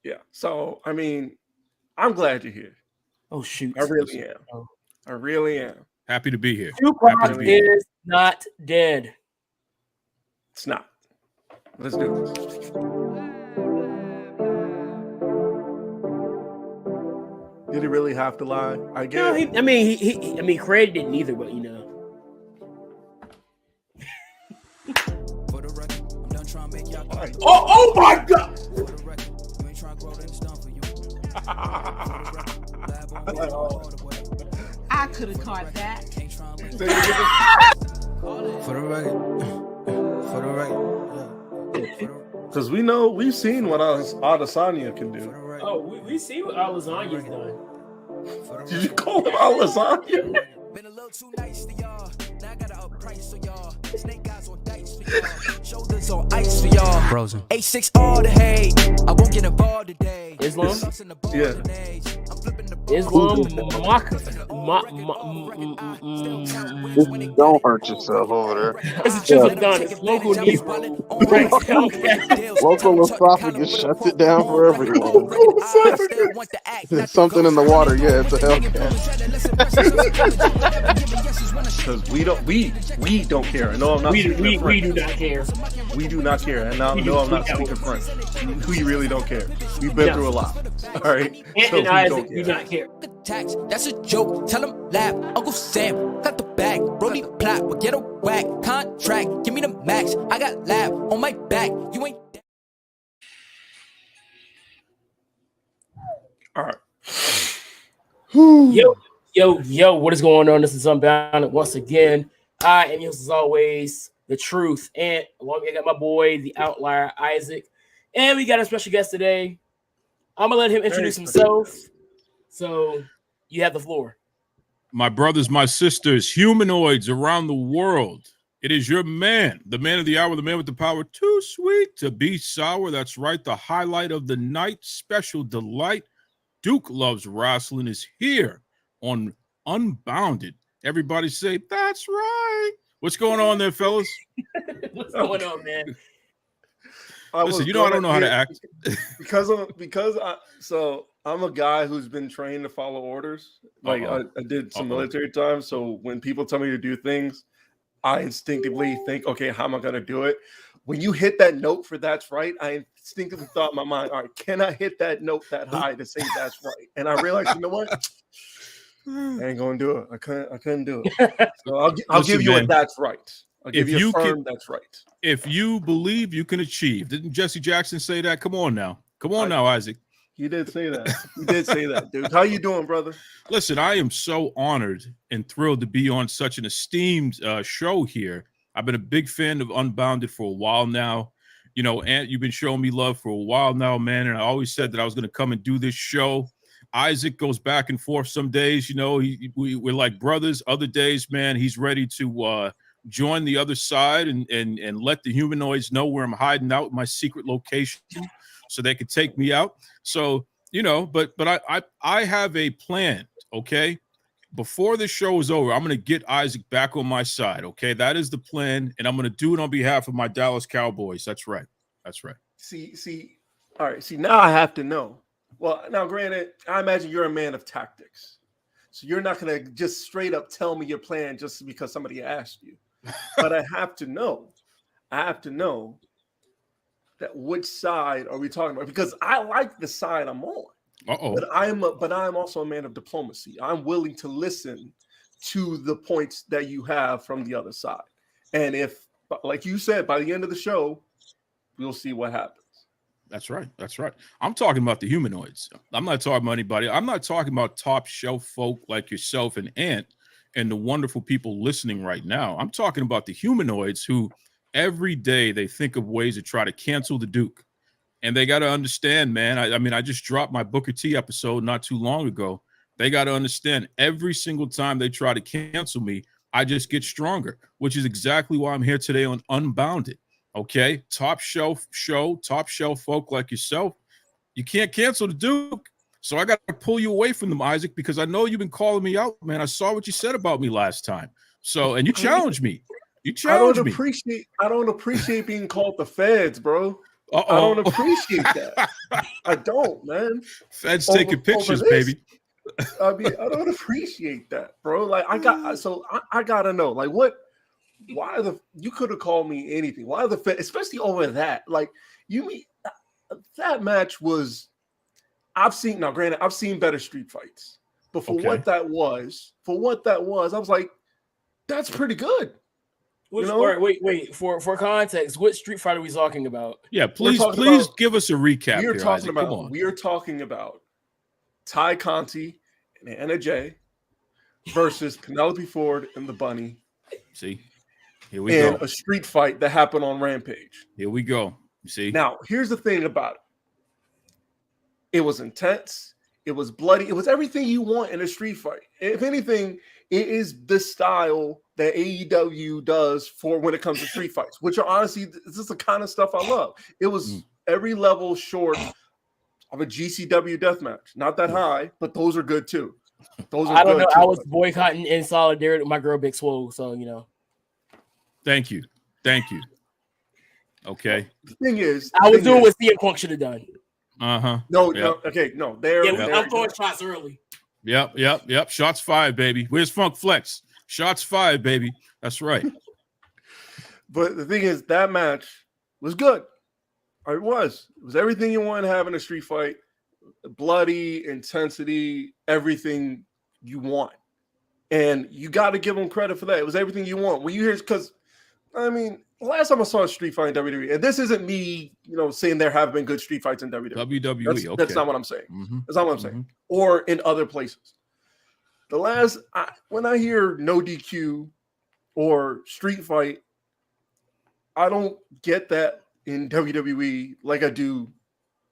Yeah. So I mean, I'm glad you're here. Oh shoot! I really am. I really am. Happy to be here. Tupac is not dead. It's not. Let's do this. Did he really have to lie? I guess. No, he created it neither, but you know. Oh my God! I could have caught that. For the record. Because we've seen what Adesanya can do. Oh, we see what Alasanya's done. Did you call him Lasagna? Been a little too nice to y'all. Now I gotta up price for y'all. Snake eyes on dice for y'all. Shoulders on ice for y'all. Frozen. A6 all the hate. I won't get involved today. Islam? Yeah. Islam. Don't hurt yourself over there. This is just done. It's local news. Right. Okay. Local esophagus shuts it down for everyone. There's something in the water. Yeah, it's a Hellcat. Because we don't care. No, I'm not We speaking French. do not care. We do not care. And now, no, I'm not speaking French. We really don't care. We've been through a lot. All right. And Isaac do not care. Tax, that's a joke. Tell him laugh. Uncle Sam got the bag. Brody plot will get a whack. Contract, give me the max. I got lab on my back. You ain't. All right. Yo, what is going on? This is Unbound once again. I am yours as always, the truth. And along with me, I got my boy, the outlier, Isaac. And we got a special guest today. I'm going to let him introduce himself. So you have the floor. My brothers, my sisters, humanoids around the world. It is your man, the man of the hour, the man with the power. Too sweet to be sour. That's right. The highlight of the night, special delight. Duke Loves Rasslin is here on Unbounded. Everybody say, that's right. What's going on there, fellas? What's going on, man? Listen, I don't know how to act. So I'm a guy who's been trained to follow orders. Like I did some military time. So when people tell me to do things, I instinctively think, okay, how am I going to do it? When you hit that note for that's right, I instinctively thought in my mind, all right, can I hit that note that high to say that's right? And I realized, you know what? I ain't gonna do it. I couldn't do it. So I'll give you a that's right. I'll give you a firm that's right. If you believe, you can achieve. Didn't Jesse Jackson say that? Come on now, Isaac. He did say that. He did say that, dude. How you doing, brother? Listen, I am so honored and thrilled to be on such an esteemed show here. I've been a big fan of Unbounded for a while now. You know, Ant, you've been showing me love for a while now, man. And I always said that I was going to come and do this show. Isaac goes back and forth some days, you know, we're like brothers. Other days, man, he's ready to join the other side and let the humanoids know where I'm hiding out, my secret location, so they could take me out. So, you know, but I have a plan, okay? Before the show is over, I'm going to get Isaac back on my side, okay? That is the plan, and I'm going to do it on behalf of my Dallas Cowboys. That's right. That's right. See, all right. See, now I have to know. Well, now, granted, I imagine you're a man of tactics. So you're not going to just straight up tell me your plan just because somebody asked you. But I have to know that which side are we talking about? Because I like the side I'm on. But I'm also a man of diplomacy. I'm willing to listen to the points that you have from the other side. And if, like you said, by the end of the show, we'll see what happens. That's right. That's right. I'm talking about the humanoids. I'm not talking about anybody. I'm not talking about top shelf folk like yourself and Ant and the wonderful people listening right now. I'm talking about the humanoids who every day they think of ways to try to cancel the Duke. And they got to understand, man. I mean, I just dropped my Booker T episode not too long ago. They got to understand every single time they try to cancel me, I just get stronger, which is exactly why I'm here today on Unbounded. Okay, top shelf show, top shelf folk like yourself. You can't cancel the Duke. So I got to pull you away from them, Isaac, because I know you've been calling me out, man. I saw what you said about me last time. So, and you challenged me. You challenged me. I don't appreciate being called the feds, bro. I don't appreciate that. I don't, man. Feds taking pictures, baby. I mean, I don't appreciate that, bro. Like, I gotta know, like, you could have called me anything. Why the Fed, especially over that? Like, that match was. I've seen better street fights, but for what that was, I was like, that's pretty good. Wait. For context, what Street Fighter are we talking about? Yeah, please give us a recap. We are talking about Ty Conti and Anna Jay versus Penelope Ford and the Bunny. See, here we go. A street fight that happened on Rampage. Here we go. See, now here's the thing about it. It was intense. It was bloody. It was everything you want in a street fight. If anything, it is the style that AEW does for when it comes to street fights, which are honestly, this is the kind of stuff I love. It was every level short of a GCW deathmatch. Not that high, but those are good too. I don't know. I was boycotting in solidarity with my girl Big Swole, so you know. Thank you. Okay. The thing is, I was doing what CM Punk should have done. No. I'm throwing shots early. Yep. Shots fired, baby. Where's Funk Flex? Shots fired, baby. That's right. But the thing is, that match was good. It was everything you want to have in a street fight. Bloody, intensity, everything you want. And you got to give them credit for that. It was everything you want. When you hear, because, I mean, last time I saw a street fight in WWE, and this isn't me, saying there have been good street fights in WWE. That's not what I'm saying. That's not what I'm saying. Or in other places. When I hear no DQ or street fight, I don't get that in WWE like I do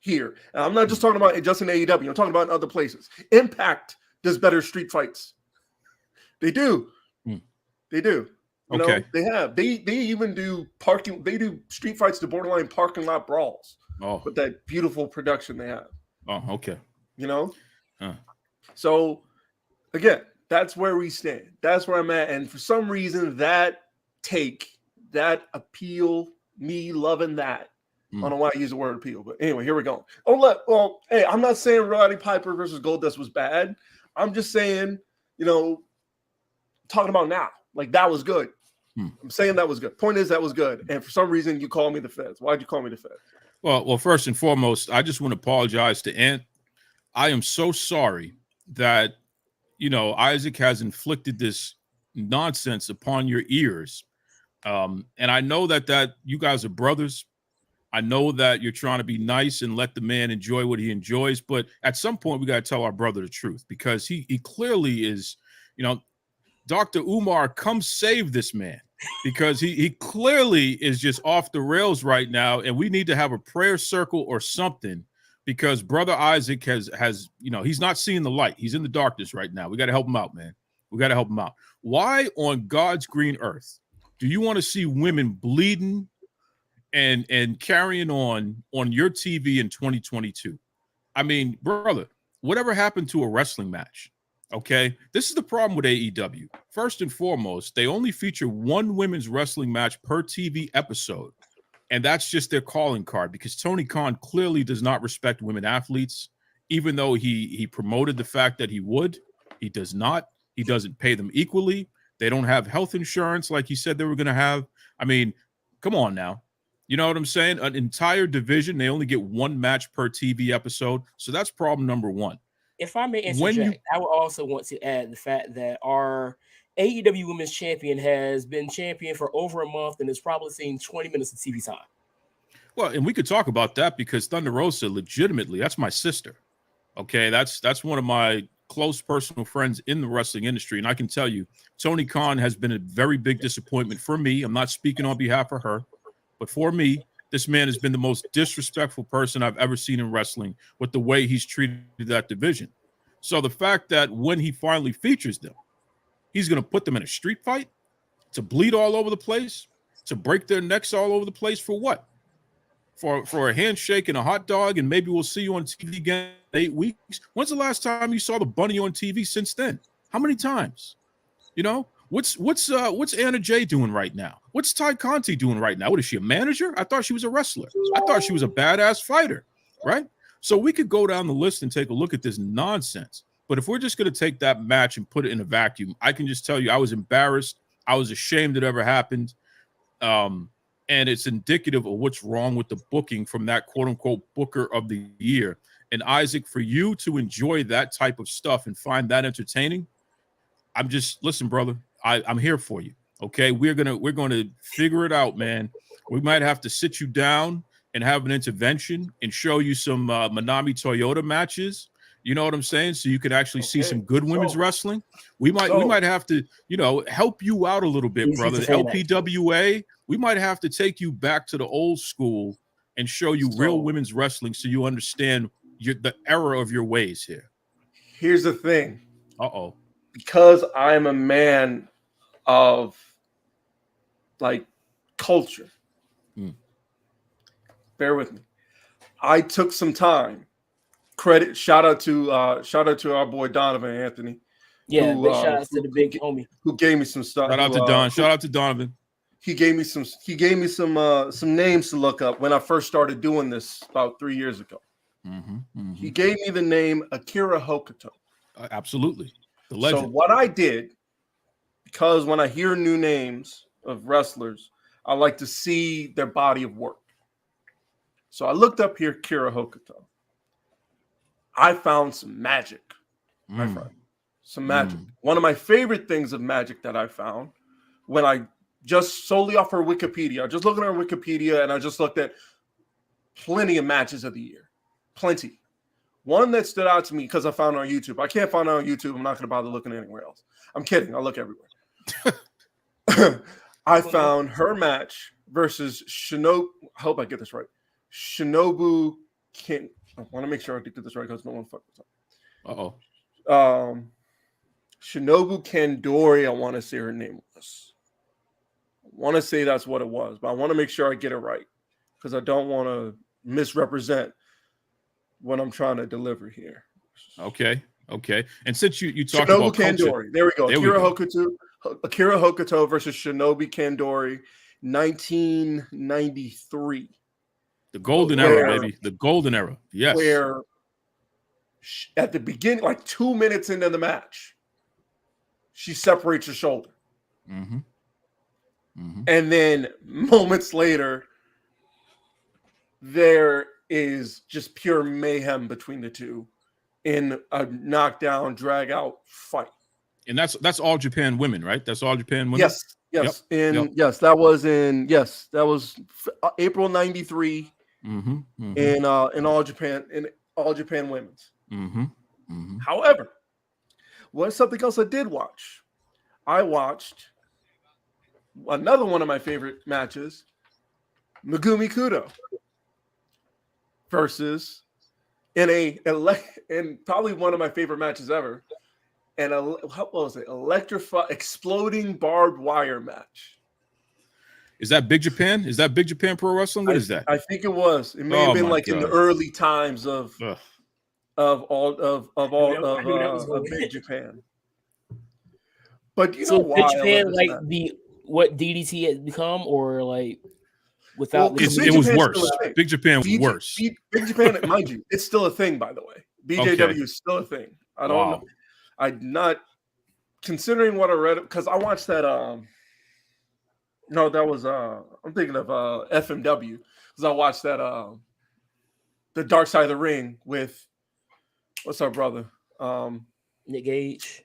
here. And I'm not just talking about just in AEW. I'm talking about in other places. Impact does better street fights. They do. They do. They even do street fights to borderline parking lot brawls. Oh, with that beautiful production they have. Oh, okay. So again, that's where we stand. That's where I'm at. And for some reason, that appeal, me loving that. I don't know why I use the word appeal, but anyway, here we go. Hey, I'm not saying Roddy Piper versus Goldust was bad. I'm just saying, talking about now, like that was good. I'm saying that was good. Point is, that was good. And for some reason, you call me the Feds. Why'd you call me the Feds? Well, first and foremost, I just want to apologize to Ant. I am so sorry that, Isaac has inflicted this nonsense upon your ears. And I know that you guys are brothers. I know that you're trying to be nice and let the man enjoy what he enjoys. But at some point, we got to tell our brother the truth, because he clearly is, Dr. Umar, come save this man, because he clearly is just off the rails right now. And we need to have a prayer circle or something, because brother Isaac has he's not seeing the light. He's in the darkness right now. We got to help him out, man. We got to help him out. Why on God's green earth do you want to see women bleeding and carrying on your TV in 2022? I mean, brother, whatever happened to a wrestling match? Okay, this is the problem with AEW. First and foremost, they only feature one women's wrestling match per TV episode, and that's just their calling card, because Tony Khan clearly does not respect women athletes, even though he promoted the fact that he would. He does not. He doesn't pay them equally. They don't have health insurance like he said they were going to have. I mean, come on now. You know what I'm saying? An entire division, they only get one match per TV episode, so that's problem number one. If I may interject, I would also want to add the fact that our AEW Women's Champion has been champion for over a month and has probably seen 20 minutes of TV time. Well, and we could talk about that, because Thunder Rosa, legitimately, that's my sister. Okay, that's one of my close personal friends in the wrestling industry, and I can tell you, Tony Khan has been a very big disappointment for me. I'm not speaking on behalf of her, but for me, this man has been the most disrespectful person I've ever seen in wrestling with the way he's treated that division. So the fact that when he finally features them, he's going to put them in a street fight to bleed all over the place, to break their necks all over the place, for what? For a handshake and a hot dog, and maybe we'll see you on TV again in 8 weeks. When's the last time you saw the Bunny on TV since then? How many times? What's Anna Jay doing right now? What's Ty Conti doing right now? What is she, a manager? I thought she was a wrestler. I thought she was a badass fighter, right? So we could go down the list and take a look at this nonsense. But if we're just going to take that match and put it in a vacuum, I can just tell you I was embarrassed. I was ashamed it ever happened. And it's indicative of what's wrong with the booking from that quote-unquote booker of the year. And Isaac, for you to enjoy that type of stuff and find that entertaining, listen, brother, I'm here for you. Okay, we're gonna figure it out, man. We might have to sit you down and have an intervention and show you some Manami Toyota matches. You know what I'm saying? So you could actually see some good women's wrestling. We might have to, help you out a little bit, brother. The LPWA, we might have to take you back to the old school and show you real women's wrestling so you understand the error of your ways here. Here's the thing. Uh-oh. Because I'm a man of culture. Bear with me. I took some time. Shout out to our boy Donovan Anthony. Yeah, big shout out to the big homie who gave me some stuff. Shout out to Don. Shout out to Donovan. He gave me some names to look up when I first started doing this about 3 years ago. He gave me the name Akira Hokuto. Absolutely. The legend. So what I did, because when I hear new names of wrestlers, I like to see their body of work. So I looked up here Akira Hokuto. I found some magic, my friend. Some magic. One of my favorite things of magic that I found when I just solely off her Wikipedia, I just looked at her Wikipedia and I just looked at plenty of matches of the year. Plenty. One that stood out to me because I found it on YouTube. I can't find it on YouTube. I'm not going to bother looking anywhere else. I'm kidding. I look everywhere. I found her match versus Shinobu. I hope I get this right. Shinobu Ken. I want to make sure I get this right because no one fucked this up. Shinobu Kandori, I want to say her name was. I want to say that's what it was, but I want to make sure I get it right because I don't want to misrepresent what I'm trying to deliver here. Okay. And since you talked Shinobu about Kandori, culture, there we go. Akira Hokuto versus Shinobu Kandori, 1993. The golden era, baby. The golden era. Yes. Where at the beginning, like 2 minutes into the match, she separates her shoulder. And then moments later, there is just pure mayhem between the two in a knockdown, drag out fight. And that's all Japan women, right? That's all Japan women. Yes. That was April 93. In all Japan women's. However, what's something else I did watch? I watched another one of my favorite matches, Megumi Kudo versus in probably one of my favorite matches ever, and what was it? Exploding barbed wire match. Is that Big Japan? Is that Big Japan Pro Wrestling? What is that? I think it was. It may have been like in the early times of Big Japan. But you know why? Big Japan, like what DDT had become, or like without. It was worse. Big Japan was worse. Big Japan, mind you, it's still a thing. By the way, BJW is still a thing. I don't know. I'm not considering what I read because I watched that. No, that was I'm thinking of FMW because I watched that the Dark Side of the Ring with what's our brother Nick Gage,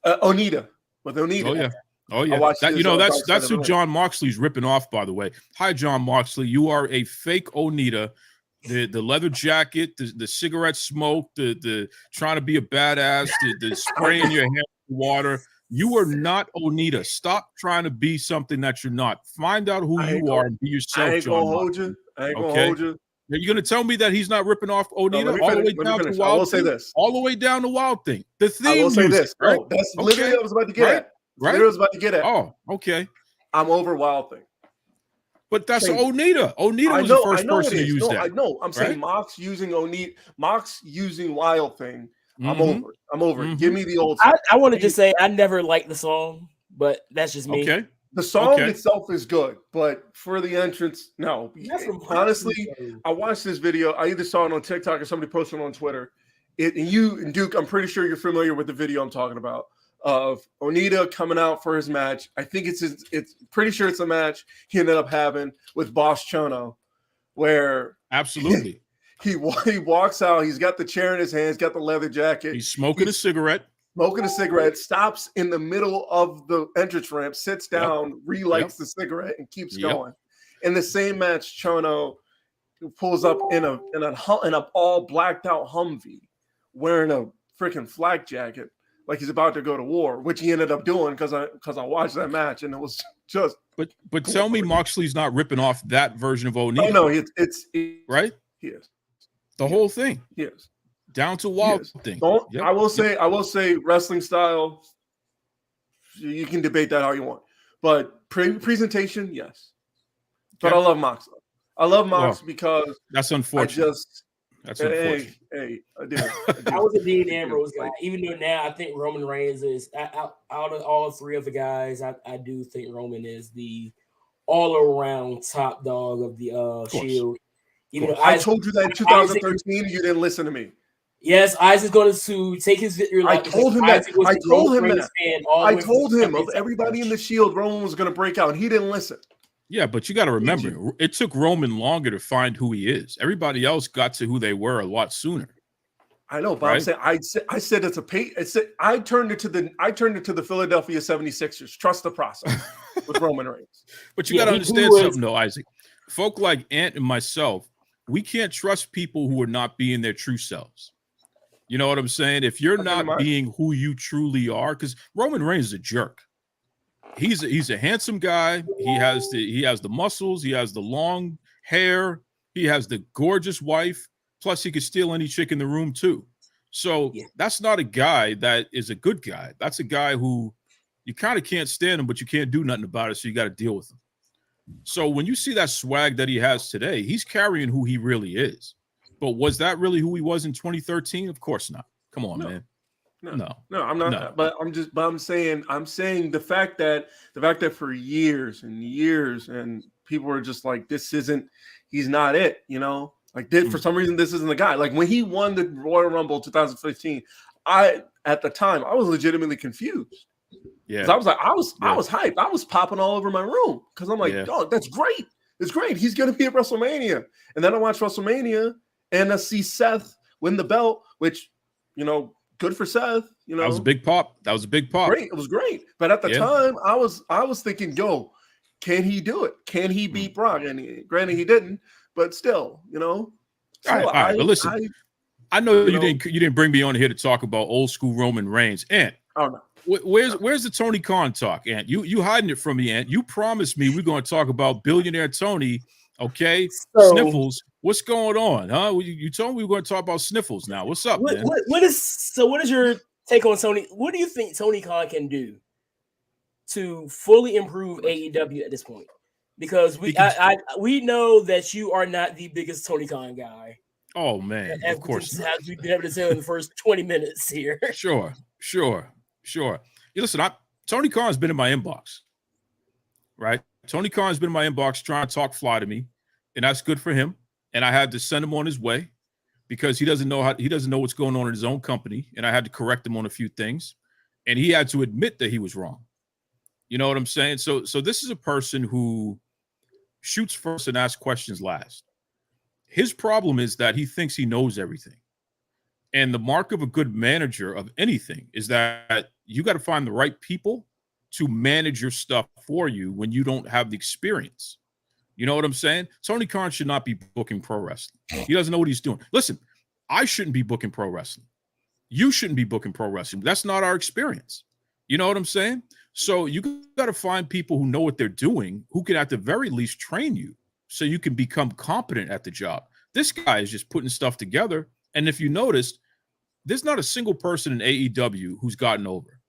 Onita with Onita. Oh yeah. That's who John Moxley's ripping off. By the way, hi John Moxley, you are a fake Onita. The leather jacket, the cigarette smoke, the trying to be a badass, the spraying your hair with water. You are not Onita. Stop trying to be something that you're not. Find out who you are and be yourself, I ain't John. gonna hold you. I ain't gonna hold you. Are you going to tell me that he's not ripping off Onita all the way down to Wild? I will say this. All the way down to Wild Thing. The theme I will say music, this. right? Oh, that's literally what I was about to get at. Right? Literally what I was about to get at. Oh, okay. I'm over Wild Thing. But that's Onita. Onita was the first person to use that. I know. I'm saying Mox using Onita, Mox using Wild Thing. I'm over it. Give me the old. I want to just say I never liked the song, but that's just me. Okay. The song itself is good, but for the entrance, no. Honestly, I watched this video. I either saw it on TikTok or somebody posted it on Twitter. And you and Duke, I'm pretty sure you're familiar with the video I'm talking about of Onita coming out for his match. I think it's pretty sure it's a match he ended up having with Boss Chono, where absolutely he walks out. He's got the chair in his hands, got the leather jacket. He's smoking a cigarette. Stops in the middle of the entrance ramp, sits down, relights the cigarette, and keeps going. In the same match, Chono pulls up in a all blacked out Humvee, wearing a freaking flak jacket, like he's about to go to war, which he ended up doing because I watched that match and it was just. But tell me, Moxley's not ripping off that version of Onita. Oh no, it's right. He is the whole thing. Yes. Down to wild thing. I will say wrestling style. You can debate that how you want, but presentation, yes. But I love Mox. I love Mox because that's unfortunate. That's unfortunate. Hey, I do. I was a Dean Ambrose guy, even though now I think Roman Reigns is out of all three of the guys. I do think Roman is the all-around top dog of the Shield. Even though I told you that in 2013, you didn't listen to me. Yes, Isaac's going to take his victory. I told him that. I told him of everybody in the Shield, Roman was going to break out, and he didn't listen. Yeah, but you got to remember, it took Roman longer to find who he is. Everybody else got to who they were a lot sooner. I know, but right? I said it's a pay. I turned it to the Philadelphia 76ers. Trust the process with Roman Reigns. But you got to understand something, though, Isaac. Folk like Ant and myself, we can't trust people who are not being their true selves. You know what I'm saying? If you're not being who you truly are, because Roman Reigns is a jerk. He's a handsome guy. He has the muscles. He has the long hair. He has the gorgeous wife. Plus, he could steal any chick in the room too. So that's not a guy that is a good guy. That's a guy who you kind of can't stand him, but you can't do nothing about it. So you got to deal with him. So when you see that swag that he has today, he's carrying who he really is. But was that really who he was in 2013? Of course not. Come on, man. No, I'm not. No. But I'm saying the fact that for years and years and people were just like, he's not it, you know, like for some reason, this isn't the guy. Like when he won the Royal Rumble 2015, at the time I was legitimately confused. Yeah, I was hyped. I was popping all over my room because I'm like, oh, that's great. It's great. He's going to be at WrestleMania. And then I watch WrestleMania and I see Seth win the belt, which, you know, good for Seth. You know, that was a big pop. Great. It was great. But at the time, I was thinking, yo, can he do it? Can he beat Brock? And granted, he didn't, but still, you know. So all right. But listen, I know you didn't bring me on here to talk about old school Roman Reigns. Ant, where's the Tony Khan talk, Ant? You hiding it from me, Ant. You promised me we're going to talk about billionaire Tony. Okay, Sniffles. What's going on, huh? You told me we were going to talk about Sniffles now. What's up, man? What is your take on Tony? What do you think Tony Khan can do to fully improve AEW at this point? Because we know that you are not the biggest Tony Khan guy. Oh man, of course. As we've been able to say in the first 20 minutes here. Sure. Listen, Tony Khan's been in my inbox, right? Tony Khan's been in my inbox trying to talk fly to me, and that's good for him. And I had to send him on his way because he doesn't know what's going on in his own company, and I had to correct him on a few things, and he had to admit that he was wrong. You know what I'm saying? So this is a person who shoots first and asks questions last. His problem is that he thinks he knows everything. And the mark of a good manager of anything is that you got to find the right people to manage your stuff for you when you don't have the experience. You know what I'm saying? Tony Khan should not be booking pro wrestling. He doesn't know what he's doing. Listen, I shouldn't be booking pro wrestling. You shouldn't be booking pro wrestling. That's not our experience. You know what I'm saying? So you got to find people who know what they're doing, who can at the very least train you so you can become competent at the job. This guy is just putting stuff together. And if you noticed, there's not a single person in AEW who's gotten over.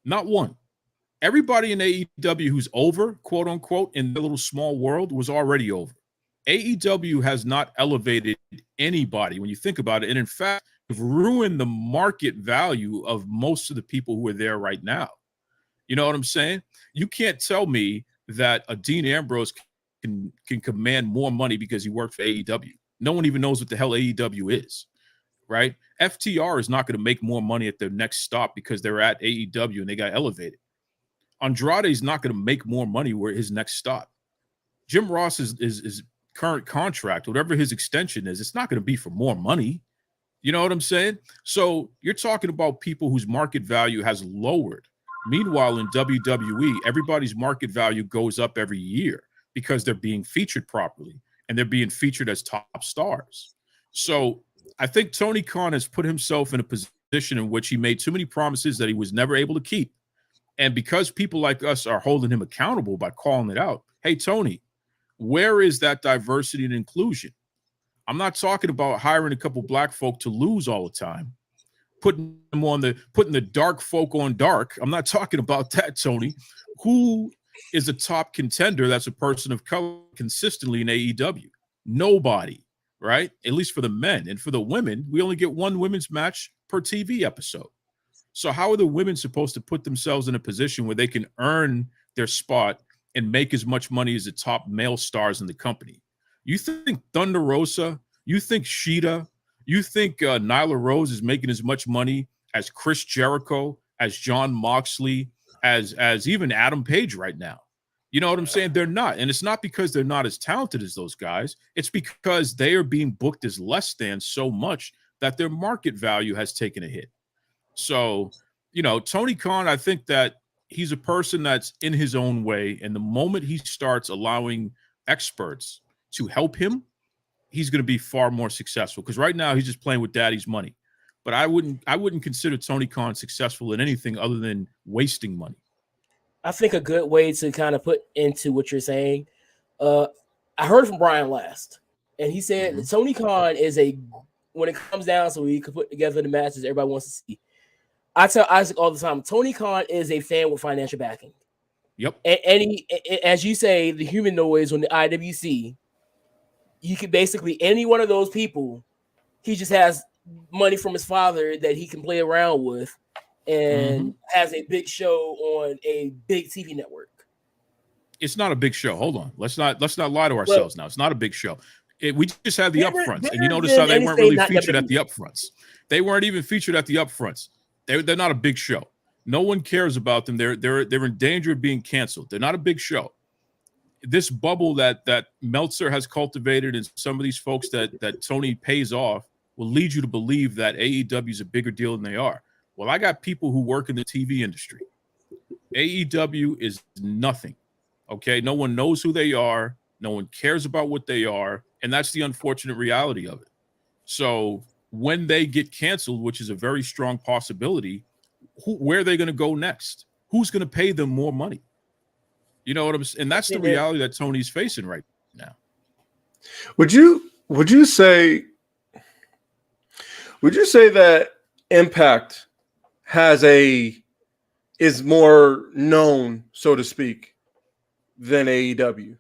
Not one. Everybody in AEW who's over, quote unquote, in the little small world was already over. AEW has not elevated anybody when you think about it. And in fact, have ruined the market value of most of the people who are there right now. You know what I'm saying? You can't tell me that a Dean Ambrose can command more money because he worked for AEW. No one even knows what the hell AEW is, right? FTR is not going to make more money at their next stop because they're at AEW and they got elevated. Andrade is not going to make more money where his next stop. Jim Ross is current contract, whatever his extension is, it's not going to be for more money. You know what I'm saying? So you're talking about people whose market value has lowered. Meanwhile, in WWE, everybody's market value goes up every year because they're being featured properly and they're being featured as top stars. So I think Tony Khan has put himself in a position in which he made too many promises that he was never able to keep. And because people like us are holding him accountable by calling it out, hey, Tony, where is that diversity and inclusion? I'm not talking about hiring a couple black folk to lose all the time, putting the dark folk on dark. I'm not talking about that, Tony. Who is a top contender that's a person of color consistently in AEW? Nobody, right? At least for the men. And for the women, we only get one women's match per TV episode. So how are the women supposed to put themselves in a position where they can earn their spot and make as much money as the top male stars in the company? You think Thunder Rosa, you think Sheeta, you think Nyla Rose is making as much money as Chris Jericho, as John Moxley, as even Adam Page right now? You know what I'm saying? They're not. And it's not because they're not as talented as those guys. It's because they are being booked as less than so much that their market value has taken a hit. So, you know, Tony Khan, I think that he's a person that's in his own way. And the moment he starts allowing experts to help him, he's going to be far more successful. Because right now he's just playing with daddy's money. But I wouldn't consider Tony Khan successful in anything other than wasting money. I think a good way to kind of put into what you're saying, I heard from Brian last, and he said that Tony Khan is when it comes down so he can put together the matches everybody wants to see. I tell Isaac all the time, Tony Khan is a fan with financial backing. Yep. And he, as you say, the humanoids on the IWC, you could basically, any one of those people, he just has money from his father that he can play around with and has a big show on a big TV network. It's not a big show. Hold on. Let's not lie to ourselves now. It's not a big show. We just had the upfronts, and you notice how they weren't really featured at the upfronts. They weren't even featured at the upfronts. They're not a big show. No one cares about them. They're in danger of being canceled. They're not a big show. This bubble that Meltzer has cultivated and some of these folks that Tony pays off will lead you to believe that AEW is a bigger deal than they are. Well, I got people who work in the TV industry. AEW is nothing. Okay, no one knows who they are. No one cares about what they are, and that's the unfortunate reality of it. So when they get canceled, which is a very strong possibility, where are they going to go next? Who's going to pay them more money? You know what I'm saying? And that's the reality that Tony's facing right now. Would you say that Impact is more known, so to speak, than AEW?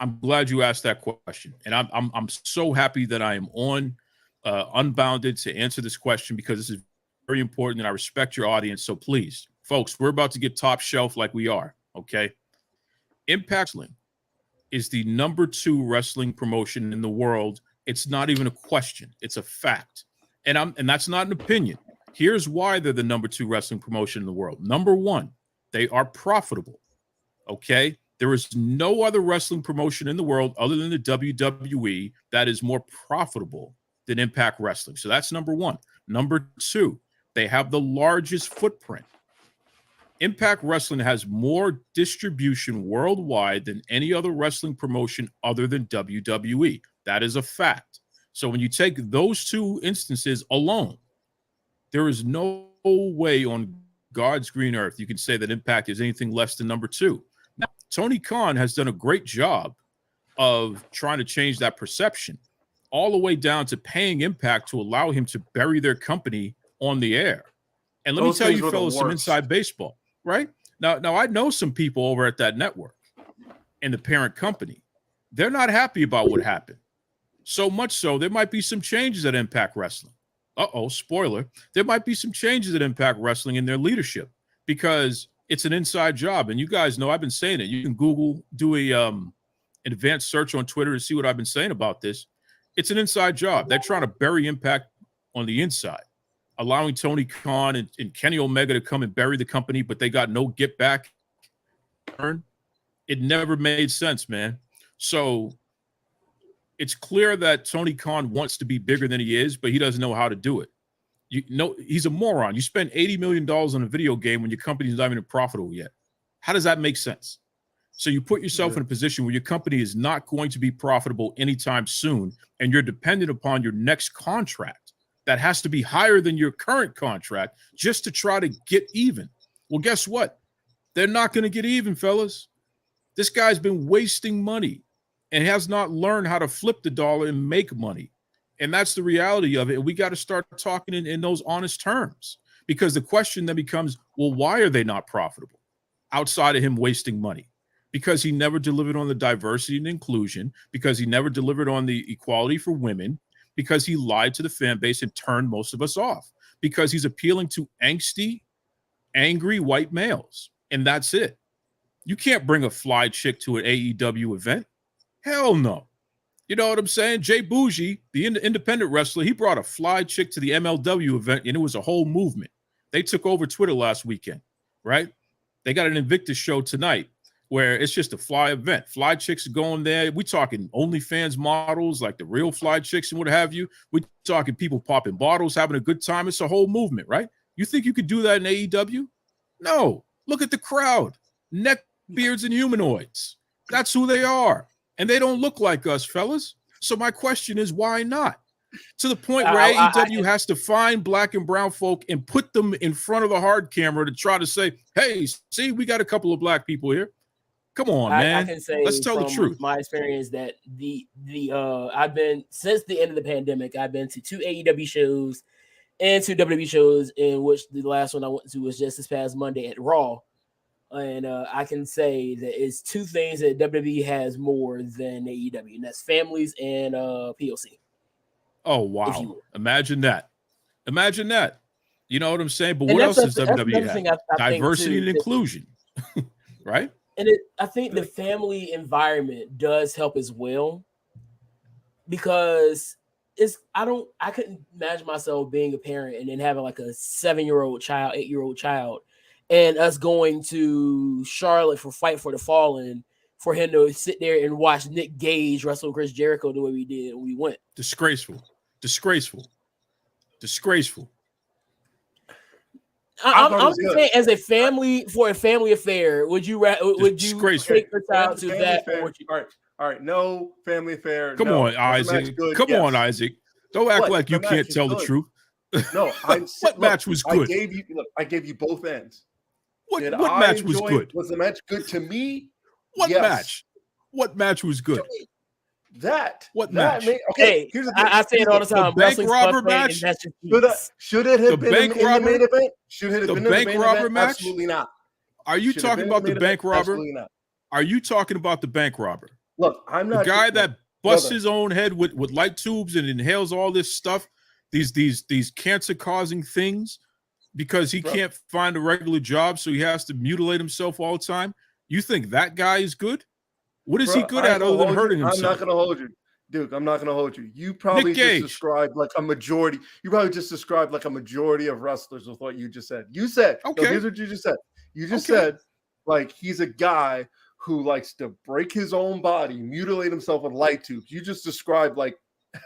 I'm glad you asked that question, and I'm so happy that I am on Unbounded to answer this question, because this is very important, and I respect your audience. So please, folks, we're about to get top shelf like we are. Okay, Impact Wrestling is the number 2 wrestling promotion in the world. It's not even a question; it's a fact, and that's not an opinion. Here's why they're the number 2 wrestling promotion in the world. Number 1, they are profitable. Okay. There is no other wrestling promotion in the world other than the WWE that is more profitable than Impact Wrestling. So that's number 1. Number 2, they have the largest footprint. Impact Wrestling has more distribution worldwide than any other wrestling promotion other than WWE. That is a fact. So when you take those 2 instances alone, there is no way on God's green earth you can say that Impact is anything less than number 2. Now, Tony Khan has done a great job of trying to change that perception, all the way down to paying Impact to allow him to bury their company on the air. And let me tell you, fellas, some inside baseball, right? Now I know some people over at that network and the parent company. They're not happy about what happened. So much so, there might be some changes at Impact Wrestling. Spoiler. There might be some changes at Impact Wrestling in their leadership, because It's an inside job. And you guys know I've been saying it. You can Google, do an advanced search on Twitter to see what I've been saying about this. It's an inside job. They're trying to bury Impact on the inside, allowing Tony Khan and Kenny Omega to come and bury the company, but they got no get back. It never made sense, man. So it's clear that Tony Khan wants to be bigger than he is, but he doesn't know how to do it. You know, he's a moron. You spend $80 million on a video game when your company's not even profitable yet. How does that make sense? So you put yourself in a position where your company is not going to be profitable anytime soon, and you're dependent upon your next contract that has to be higher than your current contract just to try to get even. Well, guess what? They're not going to get even, fellas. This guy's been wasting money and has not learned how to flip the dollar and make money. And that's the reality of it. And we got to start talking in those honest terms, because the question then becomes, well, why are they not profitable outside of him wasting money? Because he never delivered on the diversity and inclusion, because he never delivered on the equality for women, because he lied to the fan base and turned most of us off, because he's appealing to angsty, angry white males. And that's it. You can't bring a fly chick to an AEW event. Hell no. You know what I'm saying? Jay Bougie, the independent wrestler, he brought a fly chick to the MLW event, and it was a whole movement. They took over Twitter last weekend, right? They got an Invictus show tonight where it's just a fly event. Fly chicks are going there. We talking OnlyFans models, like the real fly chicks and what have you. We talking people popping bottles, having a good time. It's a whole movement, right? You think you could do that in AEW? No. Look at the crowd. Neckbeards and humanoids. That's who they are. And they don't look like us, fellas. So my question is, why not? To the point where AEW has to find black and brown folk and put them in front of the hard camera to try to say, hey, see, we got a couple of black people here. Come on, man. I can say, let's tell the truth. My experience that I've been, since the end of the pandemic, I've been to 2 AEW shows and 2 WWE shows, in which the last one I went to was just this past Monday at Raw. And I can say that it's two things that WWE has more than AEW, and that's families and POC. Oh, wow. Imagine that. Imagine that. You know what I'm saying? But what else does WWE have? Diversity and inclusion, right? And I think the family environment does help as well, because I couldn't imagine myself being a parent and then having like a 7-year-old child, 8-year-old child, and us going to Charlotte for Fight for the Fallen for him to sit there and watch Nick Gage wrestle Chris Jericho the way we did when we went. Disgraceful. I'm just saying, as a family, for a family affair, would you take your child to that? All right, no family affair. Come on, Isaac. On, Isaac. Don't act like you can't tell the truth. No, what match was good? I gave you both ends. What match was good? Was the match good to me? What match? What match was good? What match? Okay, I say it all the time. The bank robber match. Should it have been in the main event? Should it have been the bank robber match? Absolutely not. Are you talking about the bank robber? Absolutely not. Are you talking about the bank robber? Look, I'm not the guy that busts his own head with light tubes and inhales all this stuff, these cancer-causing things, because he can't find a regular job, so he has to mutilate himself all the time. You think that guy is good? What is he good at other than hurting himself? I'm not going to hold you, Duke. I'm not going to hold you. You probably just described like a majority. You probably just described like a majority of wrestlers with what you just said. You said, okay. No, here's what you just said. You just said, like, he's a guy who likes to break his own body, mutilate himself with light tubes. You just described like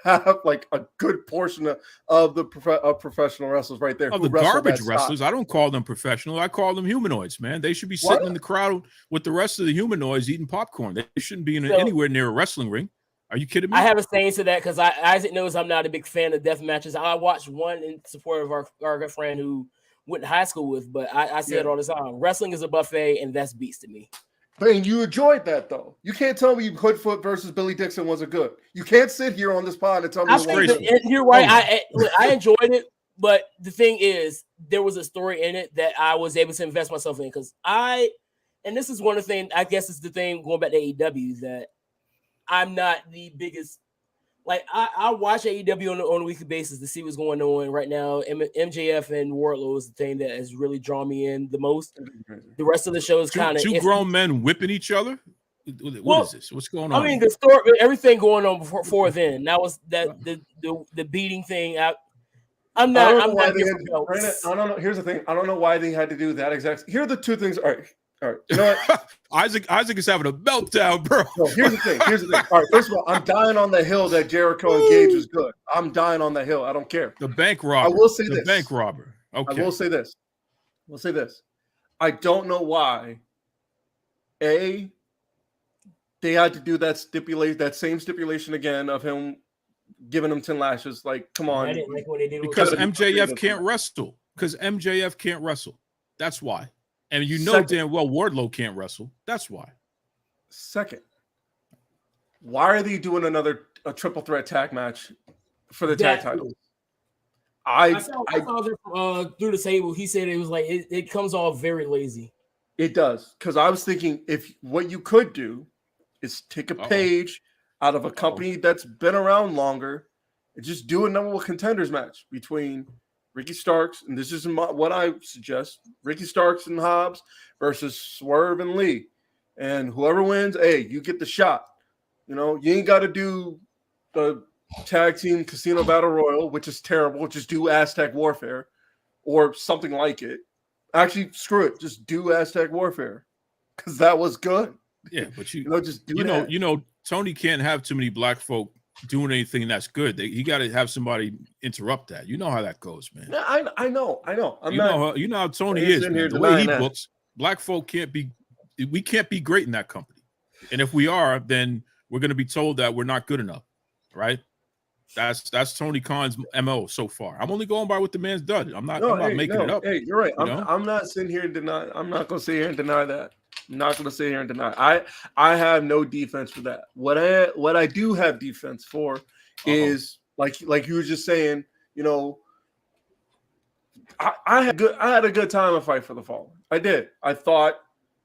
a good portion of the professional wrestlers right there. Of the garbage wrestlers. I don't call them professional. I call them humanoids, man. They should be sitting in the crowd with the rest of the humanoids eating popcorn. They shouldn't be anywhere near a wrestling ring. Are you kidding me? I have a saying to that, because Isaac knows I'm not a big fan of death matches. I watched one in support of our good friend who went to high school with, but I say it all the time. Wrestling is a buffet, and that's beats to me. And you enjoyed that, though. You can't tell me Hoodfoot versus Billy Dixon wasn't good. You can't sit here on this pod and tell me you're right. I enjoyed it, but the thing is, there was a story in it that I was able to invest myself in, because and this is one of the things, I guess it's the thing going back to AEW, that I'm not the biggest like I watch AEW on a weekly basis to see what's going on right now. MJF and Wardlow is the thing that has really drawn me in the most. The rest of the show is kind of two grown men whipping each other. What is this? What's going on? I mean, the story, everything going on before then. That was the beating thing. I'm not. I don't know. Here's the thing. I don't know why they had to do that exact. Here are the two things. All right. You know what? Isaac is having a meltdown, bro. No, here's the thing. All right. First of all, I'm dying on the hill that Jericho and Gage was good. I'm dying on the hill. I don't care. The bank robber. I will say this. The bank robber. Okay. I will say this. I don't know why. They had to do that same stipulation again of him giving him 10 lashes. Like, come on. I didn't like what they did because MJF can't wrestle. Because MJF can't wrestle. That's why. And you know damn well Wardlow can't wrestle. That's why. Second, why are they doing a triple threat tag match for the tag titles? I saw through the table. He said it was like it comes off very lazy. It does, because I was thinking if what you could do is take a page out of a company that's been around longer and just do a number one contenders match between Ricky Starks, and this is what I suggest, Ricky Starks and Hobbs versus Swerve and Lee. And whoever wins, hey, you get the shot. You know, you ain't got to do the tag team casino battle royal, which is terrible. Just do Aztec Warfare or something like it. Actually, screw it. Just do Aztec Warfare because that was good. Yeah, but just do that. Tony can't have too many black folk doing anything that's good. He got to have somebody interrupt that. You know how that goes, man. Yeah, I know. You know how Tony is, man. The way he books, black folk we can't be great in that company. And if we are, then we're going to be told that we're not good enough, right? That's Tony Khan's MO so far. I'm only going by what the man's done. I'm not making it up. Hey, you're right. I'm not sitting here and deny. I'm not going to sit here and deny that. I'm not going to sit here and deny. I have no defense for that. What I do have defense for is like you were just saying. You know, I had a good time at Fight for the Fallen. I did. I thought,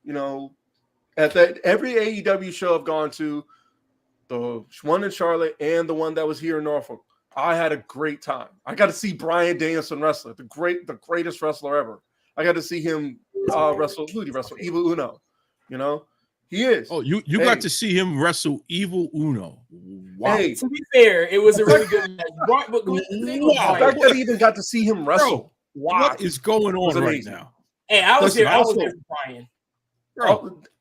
you know, at that every AEW show I've gone to, the one in Charlotte and the one that was here in Norfolk, I had a great time. I got to see Bryan Danielson wrestle, the greatest wrestler ever. I got to see him wrestle. Who did he wrestle? Evil Uno. You know, he is. Oh, you got to see him wrestle Evil Uno. Wow. Hey, to be fair, it was a really good match. The fact that he even got to see him wrestle. Wow. What is going on right now? Hey, I was there for Brian.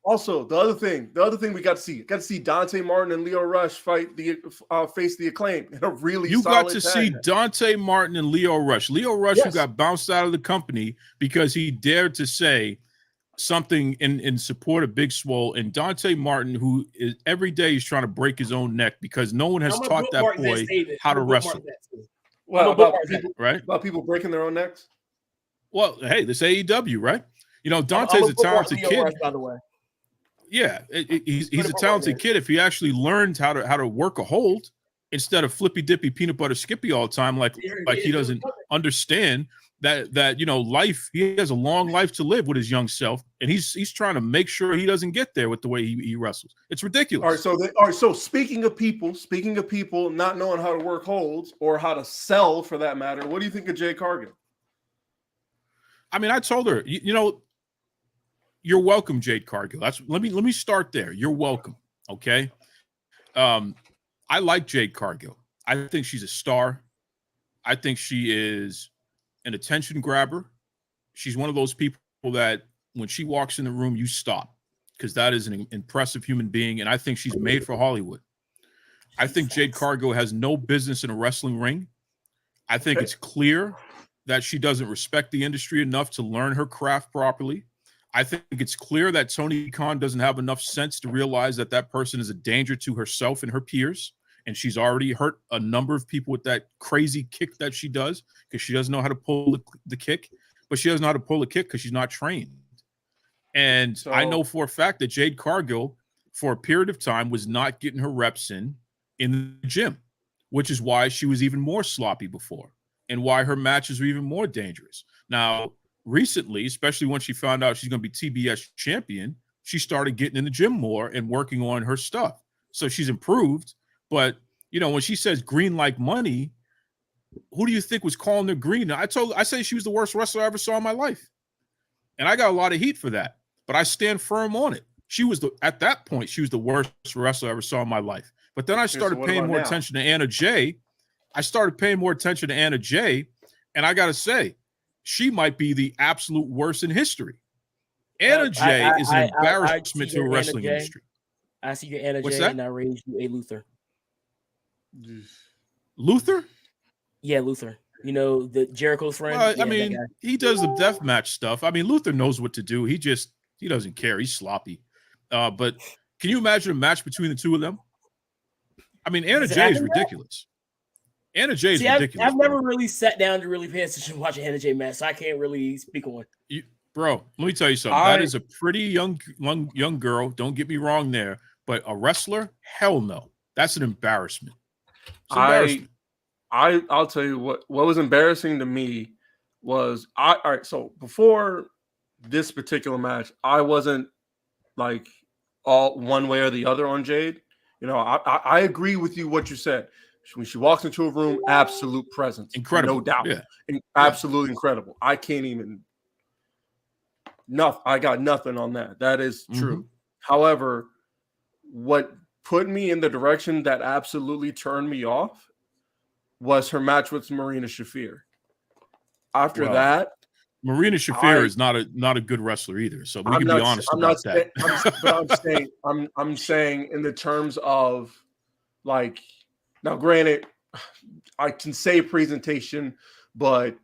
Also, the other thing we got to see Dante Martin and Leo Rush face the Acclaim in a really you solid got to see Dante Martin and Leo Rush, who got bounced out of the company because he dared to say something in support of Big Swole, and Dante Martin, who is every day he's trying to break his own neck because no one has taught that boy how to wrestle. Well, about people breaking their own necks. Well, hey, this AEW, right? You know, Dante's a talented kid. Rush, by the way. Yeah, he's a talented kid. If he actually learned how to work a hold instead of flippy dippy peanut butter skippy all the time, like he doesn't understand that you know, life. He has a long life to live with his young self, and he's trying to make sure he doesn't get there with the way he wrestles. It's ridiculous. All right, so speaking of people not knowing how to work holds or how to sell for that matter, what do you think of Jade Cargill? I mean, I told her, you know, you're welcome, Jade Cargill. Let me start there. You're welcome. Okay. I like Jade Cargill. I think she's a star. I think she is an attention grabber. She's one of those people that when she walks in the room, you stop because that is an impressive human being. And I think she's made for Hollywood. I think Jade Cargill has no business in a wrestling ring. I think it's clear that she doesn't respect the industry enough to learn her craft properly. I think it's clear that Tony Khan doesn't have enough sense to realize that person is a danger to herself and her peers. And she's already hurt a number of people with that crazy kick that she does because she doesn't know how to pull the kick, but she doesn't know how to pull the kick because she's not trained. And I know for a fact that Jade Cargill, for a period of time, was not getting her reps in the gym, which is why she was even more sloppy before and why her matches were even more dangerous. Now, recently, especially when she found out she's going to be TBS champion, she started getting in the gym more and working on her stuff. So she's improved, but You know, when she says green like money, who do you think was calling her green? I say she was the worst wrestler I ever saw in my life. And I got a lot of heat for that, but I stand firm on it. At that point, she was the worst wrestler I ever saw in my life. But then I started paying more attention to Anna Jay. And I got to say, she might be the absolute worst in history. Anna Jay is an embarrassment to the wrestling industry. I see your Anna What's Jay, that? and I raised you a Luther. Luther? Yeah, Luther. You know, the Jericho's friend. I mean, he does the death match stuff. I mean, Luther knows what to do. He doesn't care. He's sloppy. But can you imagine a match between the two of them? I mean, Anna Jay is ridiculous. Anna Jay is ridiculous. I've never really sat down to really pay attention to watch an Anna Jay match, so I can't really speak on it. Bro, let me tell you something. That is a pretty young girl. Don't get me wrong there. But a wrestler? Hell no. That's an embarrassment. It's embarrassment. I'll tell you what was embarrassing to me was all right. So before this particular match, I wasn't like all one way or the other on Jade. You know, I agree with you what you said. When she walks into a room, absolute presence, incredible, no doubt, yeah. Absolutely incredible. I can't even. I got nothing on that. That is true. However, what put me in the direction that absolutely turned me off was her match with Marina Shafir. After that, Marina Shafir is not a good wrestler either. So we can be honest about that. I'm saying in the terms of like, now granted, I can say presentation, but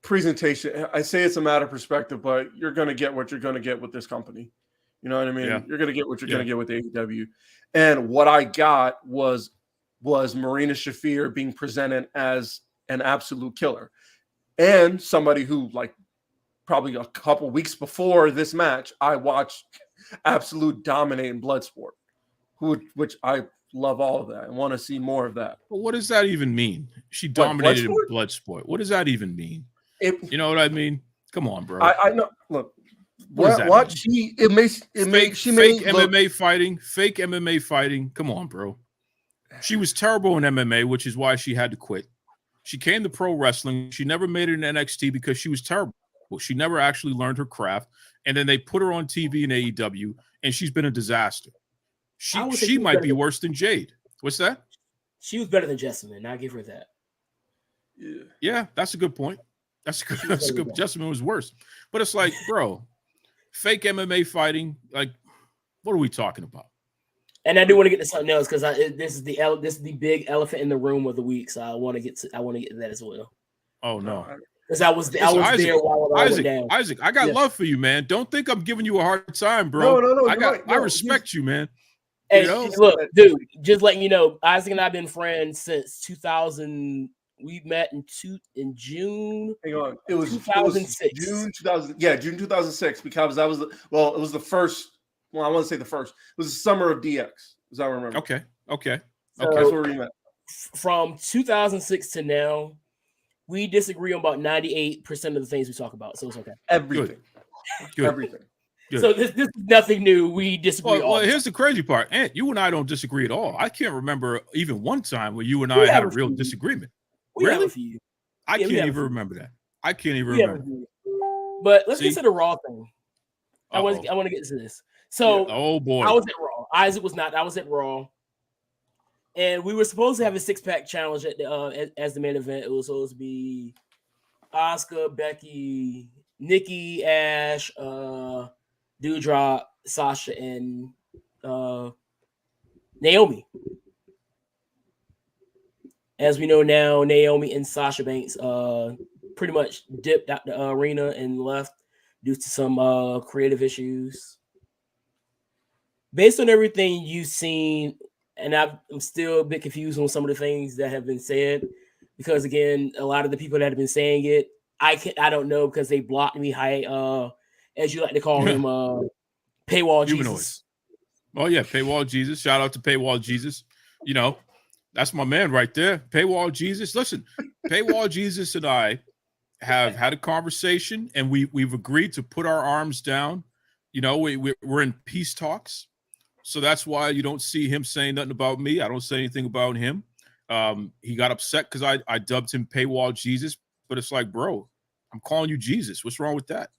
presentation, I say it's a matter of perspective, but you're going to get what you're going to get with this company. You know what I mean? Yeah. You're going to get what you're going to get with AEW. And what I got was Marina Shafir being presented as an absolute killer. And somebody who, like, probably a couple weeks before this match, I watched absolute dominate in Bloodsport, which I love all of that. I want to see more of that. Well, what does that even mean? She dominated in Bloodsport. What does that even mean? You know what I mean? Come on, bro. I know. Look, fake MMA fighting. Come on, bro. She was terrible in MMA, which is why she had to quit. She came to pro wrestling. She never made it in NXT because she was terrible. She never actually learned her craft. And then they put her on TV in AEW, and she's been a disaster. She might be worse than Jade. What's that? She was better than Jessamine. I give her that. Yeah, that's a good point. That's a good. Jessamine was worse. But it's like, bro, fake MMA fighting. Like, what are we talking about? And I do want to get to something else because this is the big elephant in the room of the week. So I want to get to that as well. Oh no, because I was there while I went down. Isaac, I got love for you, man. Don't think I'm giving you a hard time, bro. No. I respect you, man. Hey, you know? Look, dude, just letting you know, Isaac and I have been friends since 2000. We met in June. Hang on, it was 2006. June 2000. Yeah, June 2006. Because it was the first. Well, I want to say the first. It was the summer of DX, as I remember. Okay. So that's where we met. From 2006 to now, we disagree on about 98% of the things we talk about. So it's okay. Everything. Good. Everything. Good. So this is nothing new. We disagree. Well, here's the crazy part. Ant, you and I don't disagree at all. I can't remember even one time where you and I had a real disagreement. Really? I can't even remember that. I can't even remember. But let's get to the Raw thing. I want to get to this. So, oh boy, I was at Raw. Isaac was not. I was at Raw, and we were supposed to have a 6-pack challenge at as the main event. It was supposed to be Asuka, Becky, Nikki, Ash, Doudrop, Sasha, and Naomi. As we know now, Naomi and Sasha Banks pretty much dipped out the arena and left due to some creative issues. Based on everything you've seen, and I'm still a bit confused on some of the things that have been said, because again, a lot of the people that have been saying it, I don't know because they blocked me. As you like to call him, Paywall Jesus. Oh yeah, Paywall Jesus. Shout out to Paywall Jesus. You know, that's my man right there. Paywall Jesus. Listen, Paywall Jesus and I have had a conversation, and we've agreed to put our arms down. You know, we're in peace talks. So that's why you don't see him saying nothing about me. I don't say anything about him. He got upset because I dubbed him Paywall Jesus, but it's like, bro, I'm calling you Jesus. What's wrong with that?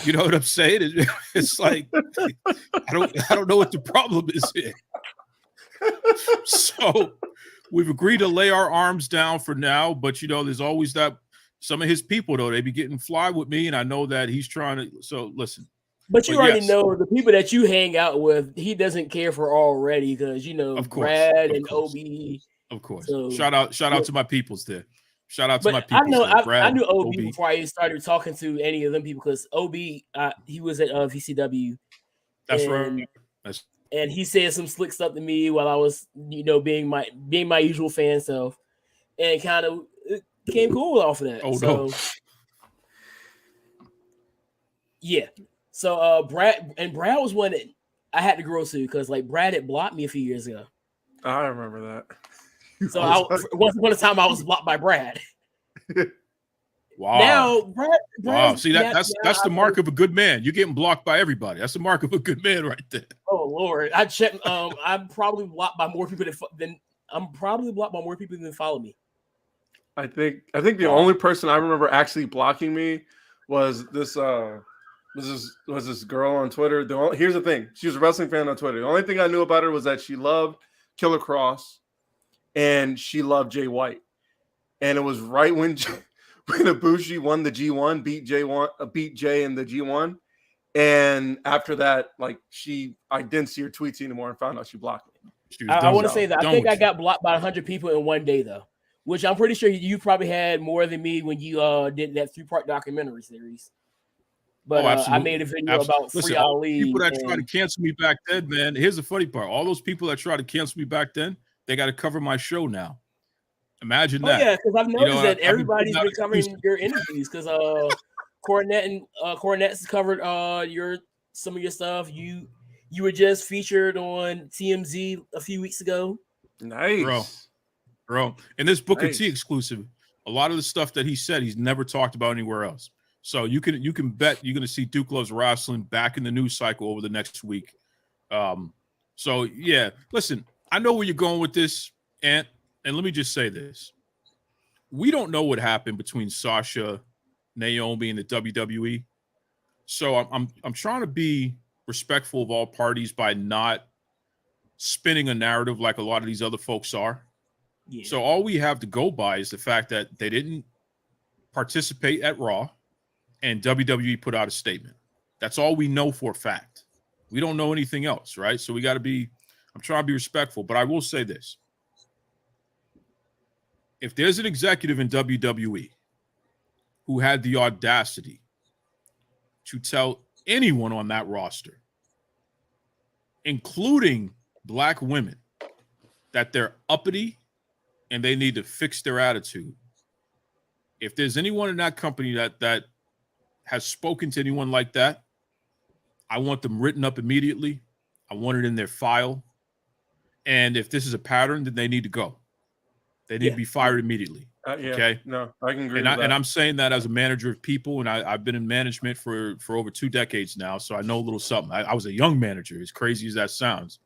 You know what I'm saying? It's like I don't know what the problem is here. So we've agreed to lay our arms down for now, but there's always that some of his people though, they be getting fly with me, and I know that he's trying to. So listen. But you already know the people that you hang out with, he doesn't care for already because Brad and OB. Of course. So, shout out to my peoples there. Shout out to my people. I knew OB before I started talking to any of them people because OB he was at VCW. That's right. And he said some slick stuff to me while I was, being my usual fan self, and kind of became cool off of that. No. Yeah. So Brad was one that I had to grow to because Brad had blocked me a few years ago. I remember that. So once upon a time I was blocked by Brad. Wow. Now Brad wow. See that's the mark of a good man. You're getting blocked by everybody. That's the mark of a good man right there. Oh Lord. I checked I'm probably blocked by more people than follow me. I think the only person I remember actually blocking me was this girl on Twitter. Here's the thing. She was a wrestling fan on Twitter. The only thing I knew about her was that she loved Killer Cross and she loved Jay White. And it was right when Ibushi won the G1, beat Jay in the G1. And after that, I didn't see her tweets anymore and found out she blocked me. I want to say that I think I got blocked by 100 people in one day though, which I'm pretty sure you probably had more than me when you did that 3-part documentary series. But I made a video about Free Ali. People that tried to cancel me back then, man. Here's the funny part: all those people that tried to cancel me back then, they got to cover my show now. Imagine that. Yeah, because I've noticed that everybody's been covering your interviews. Because Cornette's covered some of your stuff. You were just featured on TMZ a few weeks ago. Nice, bro. And this Booker T exclusive, a lot of the stuff that he said, he's never talked about anywhere else. So you can bet you're going to see Duke Loves Rasslin back in the news cycle over the next week. So yeah, listen, I know where you're going with this, and let me just say this: we don't know what happened between Sasha, Naomi, and the WWE. So I'm trying to be respectful of all parties by not spinning a narrative like a lot of these other folks are. Yeah. So all we have to go by is the fact that they didn't participate at Raw. And WWE put out a statement. That's all we know for a fact. We don't know anything else, right? So we got to I'm trying to be respectful, but I will say this. If there's an executive in WWE who had the audacity to tell anyone on that roster, including black women, that they're uppity and they need to fix their attitude, if there's anyone in that company that has spoken to anyone like that, I want them written up immediately. I want it in their file. And if this is a pattern, then they need to go. They need to be fired immediately. Okay. No, I can agree with that. And I'm saying that as a manager of people, and I've been in management for over 2 decades now, so I know a little something. I was a young manager, as crazy as that sounds.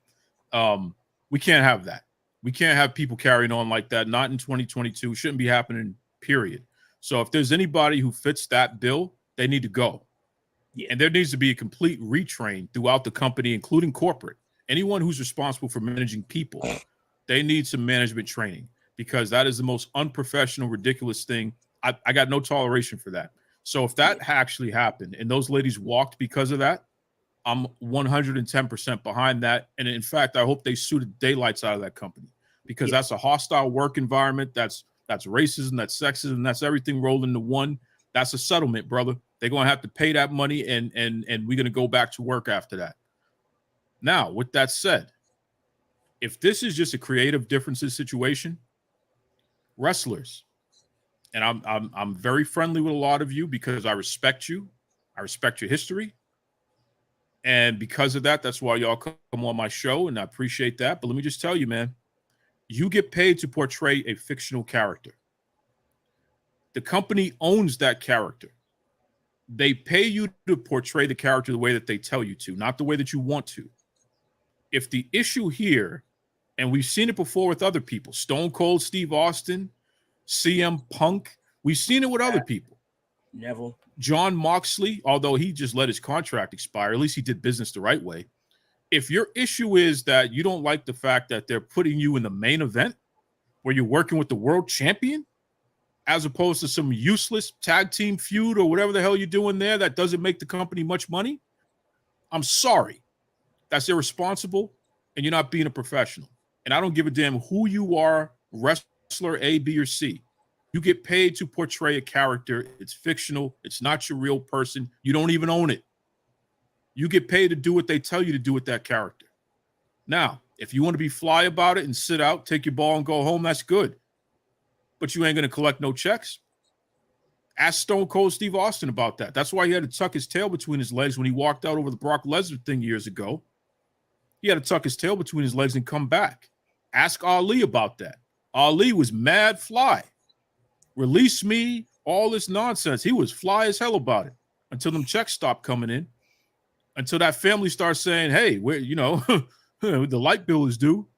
We can't have that. We can't have people carrying on like that. Not in 2022. Shouldn't be happening, period. So if there's anybody who fits that bill, they need to go. Yeah. And there needs to be a complete retrain throughout the company, including corporate. Anyone who's responsible for managing people, they need some management training, because that is the most unprofessional, ridiculous thing. I got no toleration for that. So if that actually happened and those ladies walked because of that, I'm 110% behind that. And in fact, I hope they sue the daylights out of that company, because that's a hostile work environment. That's racism, that's sexism, that's everything rolled into one. That's a settlement, brother. They're going to have to pay that money, and we're going to go back to work after that. Now, with that said, if this is just a creative differences situation, wrestlers, and I'm very friendly with a lot of you because I respect you. I respect your history. And because of that, that's why y'all come on my show, and I appreciate that. But let me just tell you, man, you get paid to portray a fictional character. The company owns that character. They pay you to portray the character the way that they tell you to, not the way that you want to. if the issue here, and we've seen it before with other people, Stone Cold Steve Austin, CM Punk, we've seen it with other people. Neville. John Moxley, although he just let his contract expire, at least he did business the right way. If your issue is that you don't like the fact that they're putting you in the main event where you're working with the world champion, as opposed to some useless tag team feud or whatever the hell you're doing there that doesn't make the company much money, I'm sorry. That's irresponsible, and you're not being a professional. And I don't give a damn who you are, wrestler A, B, or C. You get paid to portray a character. It's fictional. It's not your real person. You don't even own it. You get paid to do what they tell you to do with that character. Now, if you want to be fly about it and sit out, take your ball and go home, that's good. But you ain't going to collect no checks. Ask Stone Cold Steve Austin about that. That's why he had to tuck his tail between his legs when he walked out over the Brock Lesnar thing years ago. He had to tuck his tail between his legs and come back. Ask Ali about that. Ali was mad fly. Release me, all this nonsense. He was fly as hell about it until them checks stopped coming in, until that family starts saying, hey, where, the light bill is due.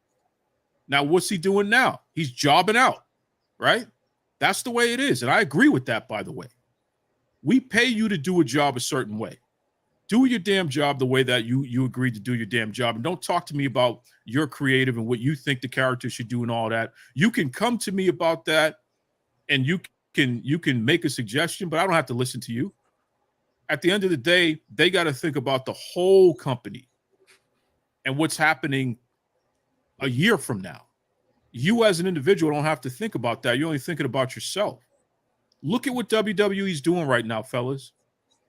Now, what's he doing now? He's jobbing out, right? That's the way it is. And I agree with that, by the way. We pay you to do a job a certain way. Do your damn job the way that you agreed to do your damn job. And don't talk to me about your creative and what you think the character should do and all that. You can come to me about that, and you can make a suggestion, but I don't have to listen to you. At the end of the day, they got to think about the whole company and what's happening a year from now. You as an individual don't have to think about that. You're only thinking about yourself. Look at what WWE's doing right now, fellas.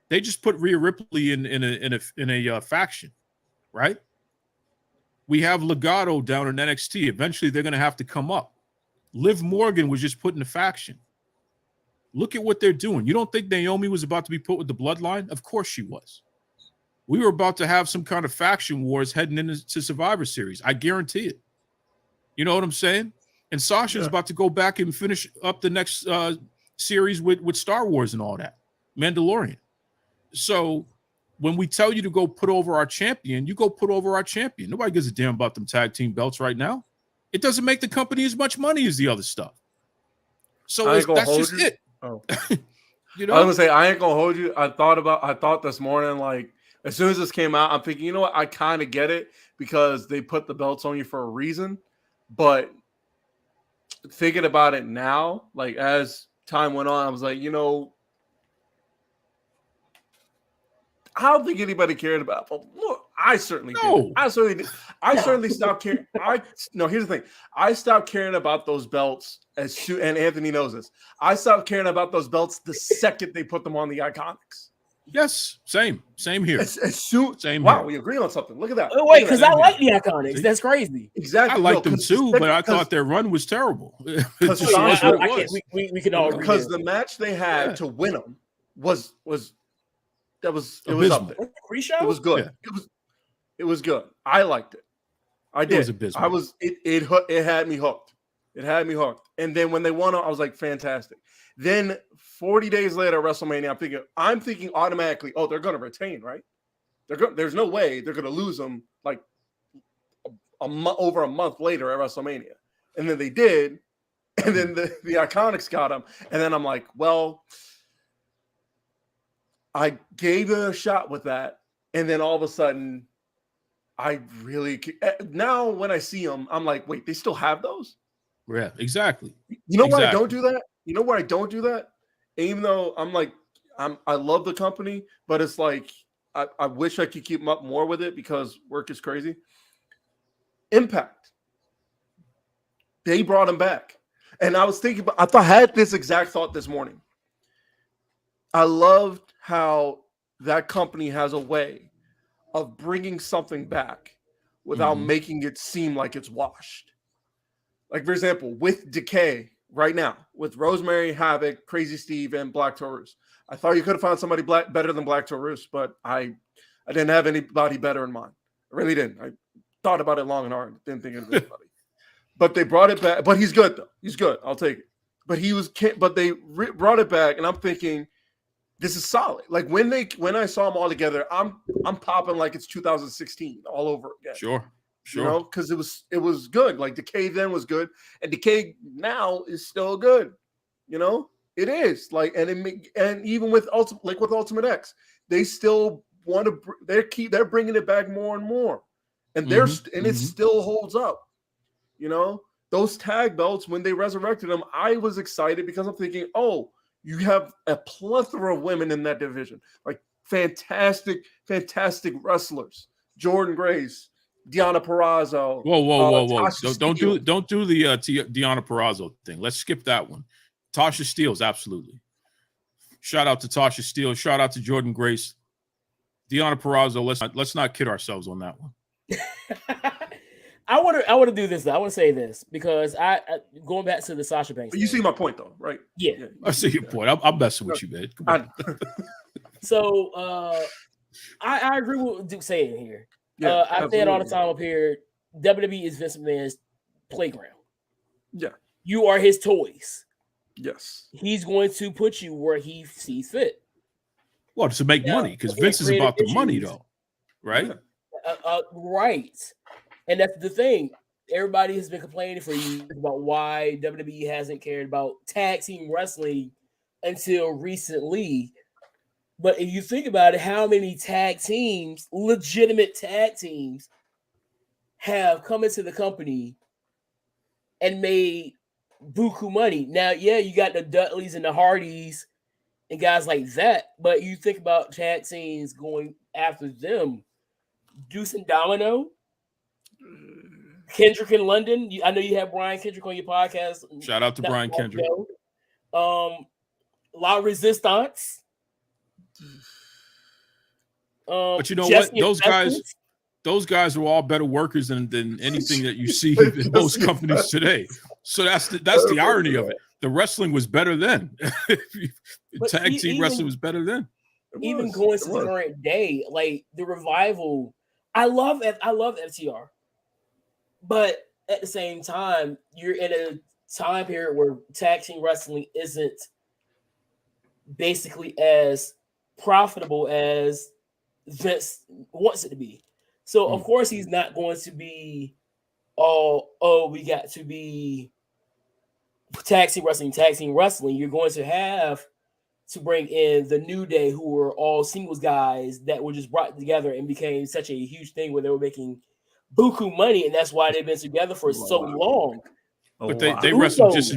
They just put Rhea Ripley in a faction, right? We have Legado down in NXT. Eventually, they're going to have to come up. Liv Morgan was just put in a faction. Look at what they're doing. You don't think Naomi was about to be put with the Bloodline? Of course she was. We were about to have some kind of faction wars heading into Survivor Series. I guarantee it. You know what I'm saying? And Sasha is about to go back and finish up the next series with Star Wars and all that. Mandalorian. So when we tell you to go put over our champion, you go put over our champion. Nobody gives a damn about them tag team belts right now. It doesn't make the company as much money as the other stuff. So that's just it. Oh. I was gonna say, I ain't gonna hold you. I thought this morning, like, as soon as this came out, I'm thinking, you know what? I kind of get it because they put the belts on you for a reason. But thinking about it now, like as time went on, I was like, I don't think anybody cared about it. But look, I certainly did. I certainly stopped caring. Here's the thing. I stopped caring about those belts and Anthony knows this. I stopped caring about those belts the second they put them on the Iconics. Yes, same here. Wow, we agree on something. Look at that. Oh, wait, because I like the Iconics. See? That's crazy. Exactly. I liked them too, but I thought their run was terrible. We can all agree. Because the match they had to win them was up there. Pre-show? It was good. Yeah. It was good. I liked it. I did. It was abysmal. It had me hooked. It had me hooked. And then when they won, I was like, fantastic. Then 40 days later, WrestleMania, I'm thinking automatically, oh, they're going to retain, right? There's no way they're going to lose them like over a month later at WrestleMania. And then they did. And then the Iconics got them. And then I'm like, well, I gave it a shot with that. And then all of a sudden, now when I see them, I'm like, wait, they still have those? Yeah, exactly. You know why I don't do that? You know why I don't do that? Even though I love the company, but it's like I wish I could keep up more with it because work is crazy. Impact. They brought him back. And I was thinking I had this exact thought this morning. I loved how that company has a way of bringing something back without making it seem like it's washed. Like, for example, with Decay right now, with Rosemary, Havoc, Crazy Steve, and Black Taurus. I thought you could have found somebody better than Black Taurus, but I didn't have anybody better in mind. I really didn't. I thought about it long and hard. Didn't think of anybody. But they brought it back. But he's good, though. He's good. I'll take it. But they brought it back, and I'm thinking, this is solid. Like when I saw them all together, I'm popping like it's 2016 all over again. Sure. Sure. You know, because it was good. Like Decay then was good, and Decay now is still good. You know, it is like, and even with Ultimate X, they still want to. They're bringing it back more and more, and it still holds up. You know, those tag belts when they resurrected them, I was excited because I'm thinking, oh, you have a plethora of women in that division, like fantastic wrestlers, Jordan Grace. Deonna Purrazzo. Whoa. Don't do the Deonna Purrazzo thing. Let's skip that one. Tasha Steelz, absolutely. Shout out to Tasha Steelz. Shout out to Jordan Grace. Deonna Purrazzo, let's not kid ourselves on that one. I want to do this though. I want to say this because I going back to the Sasha Banks. But you see my point though, right? Yeah. I see your point. I'm messing with you, man. Come on. So I agree with what Duke saying here. Yeah, I say it all the time up here. WWE is Vince McMahon's playground. Yeah. You are his toys. Yes. He's going to put you where he sees fit. Well, to make money, because Vince is about the money, though. Right? Right. And that's the thing. Everybody has been complaining for years about why WWE hasn't cared about tag team wrestling until recently. But if you think about it, how many tag teams, legitimate tag teams, have come into the company and made buku money? Now, yeah, you got the Dudleys and the Hardys and guys like that, but you think about tag teams going after them. Deuce and Domino, Kendrick in London. I know you have Brian Kendrick on your podcast. Shout out to Brian Kendrick. La Resistance. But you know what? Those guys are all better workers than anything that you see in most companies today. So that's the irony of it. The wrestling was better then. Tag team wrestling was better then. Even going to the current day, like the revival, I love FTR, but at the same time, you're in a time period where tag team wrestling isn't basically as profitable as Vince wants it to be. So of course he's not going to be we got to be tag team wrestling. You're going to have to bring in the New Day, who were all singles guys that were just brought together and became such a huge thing where they were making buku money, and that's why they've been together for so long. But they wrestled just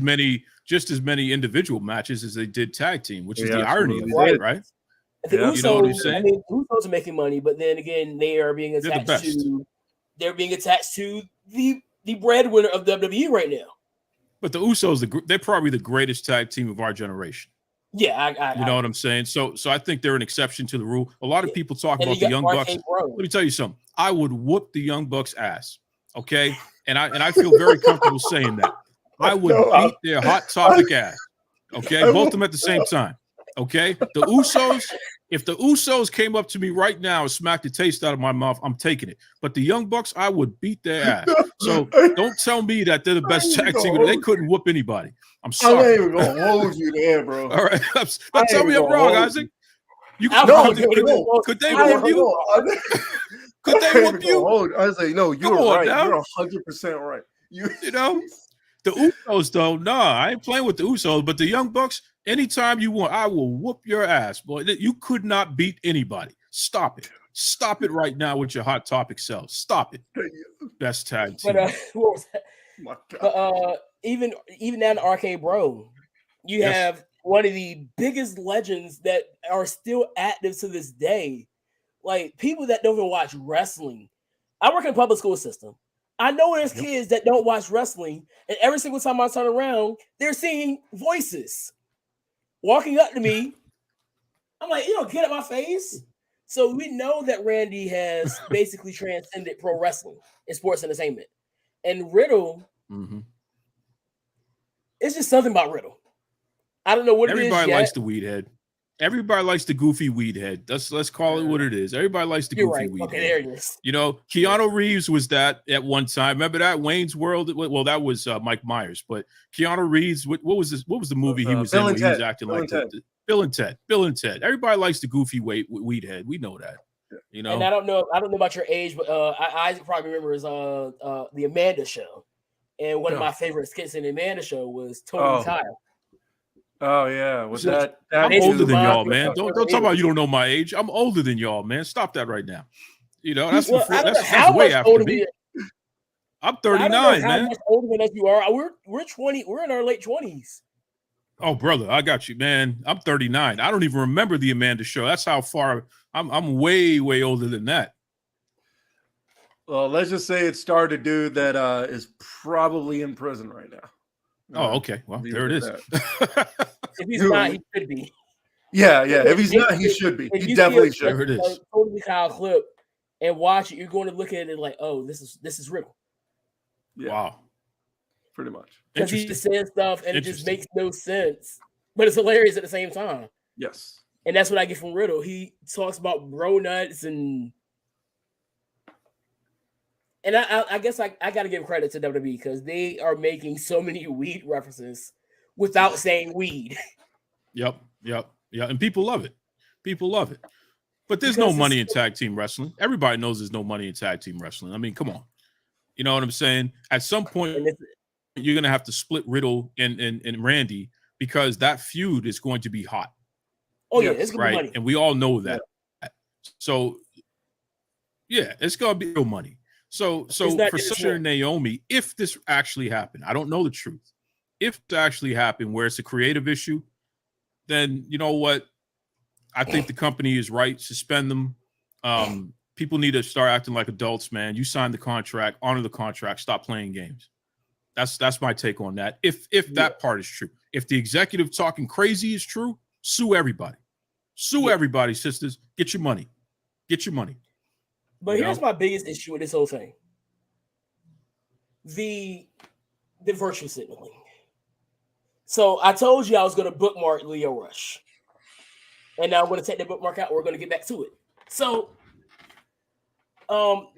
as many individual matches as they did tag team, which is the irony of it, right? The Usos, you know what I'm saying? I mean, Usos are making money, but then again, they are being attached to the breadwinner of WWE right now. But the Usos, they're probably the greatest tag team of our generation. Yeah, you know what I'm saying? So I think they're an exception to the rule. A lot of people talk about the Young Bucks. Let me tell you something. I would whoop the Young Bucks' ass, okay? And I feel very comfortable saying that. I would beat their Hot Topic ass, okay? Both of them at the same time, okay? The Usos, if the Usos came up to me right now and smacked the taste out of my mouth, I'm taking it. But the Young Bucks, I would beat their ass. So don't tell me that they're the best tag team. They couldn't whoop anybody. I'm sorry. I ain't even gonna hold you there, bro. All right. Tell me I'm wrong, Isaac. Could they whoop you? Could they whoop you? I was like, no, you're right. You're 100% right. You know, the Usos, though, I ain't playing with the Usos, but the Young Bucks, anytime you want, I will whoop your ass, boy. You could not beat anybody. Stop it. Stop it right now with your Hot Topic self. Stop it. Best tag team. But what was that? My God. But even down to Arcade Bro, you have one of the biggest legends that are still active to this day. Like people that don't even watch wrestling. I work in a public school system. I know there's kids that don't watch wrestling, and every single time I turn around, they're seeing voices walking up to me. I'm like, get out my face. So we know that Randy has basically transcended pro wrestling and sports entertainment. And Riddle, it's just something about Riddle. I don't know what Everybody likes the weed head. Everybody likes the goofy weed head. Let's call it what it is. Everybody likes the goofy weed head. There it is. Keanu Reeves was that at one time. Remember that Wayne's World? Well, that was Mike Myers, but Keanu Reeves. What was this? What was the movie he was in? Where he was acting like Bill and Ted. Bill and Ted. Everybody likes the goofy weed head. We know that. You know, And I don't know about your age, but Isaac probably remembers the Amanda Show. And one of my favorite skits in the Amanda Show was Tony Kyle. Oh yeah, was that I'm older than y'all, man. Don't talk about you don't know my age. I'm older than y'all, man. Stop that right now. You know, that's that's way after me. I'm 39, man. How much older than us you are? We're 20. We're in our late 20s. Oh, brother, I got you, man. I'm 39. I don't even remember the Amanda Show. That's how far I'm way older than that. Well, let's just say it starred a dude that is probably in prison right now. Oh, okay. Well, there it is. If he's not, he should be. Yeah. If he's not, he should be. He definitely should. There it is. Totally Kyle clip and watch it. You're going to look at it like, oh, this is Riddle. Yeah. Wow. Pretty much. Because he just says stuff and it just makes no sense, but it's hilarious at the same time. Yes. And that's what I get from Riddle. He talks about bro nuts and I guess I got to give credit to WWE because they are making so many weed references without saying weed. Yep. And people love it. But there's no money in tag team wrestling. Everybody knows there's no money in tag team wrestling. I mean, come on. You know what I'm saying? At some point, you're going to have to split Riddle and Randy because that feud is going to be hot. Oh, yeah. It's going to be money. And we all know that. Yeah. So, yeah, it's going to be real money. So for Sasha and Naomi, if this actually happened, I don't know the truth. If it actually happened where it's a creative issue, then you know what? I think the company is right. Suspend them. People need to start acting like adults, man. You signed the contract, honor the contract, stop playing games. That's my take on that. If that part is true. If the executive talking crazy is true, sue everybody. Sue everybody, sisters. Get your money. But here's my biggest issue with this whole thing. The virtue signaling. So I told you I was going to bookmark Leo Rush. And now I'm going to take that bookmark out. We're going to get back to it. So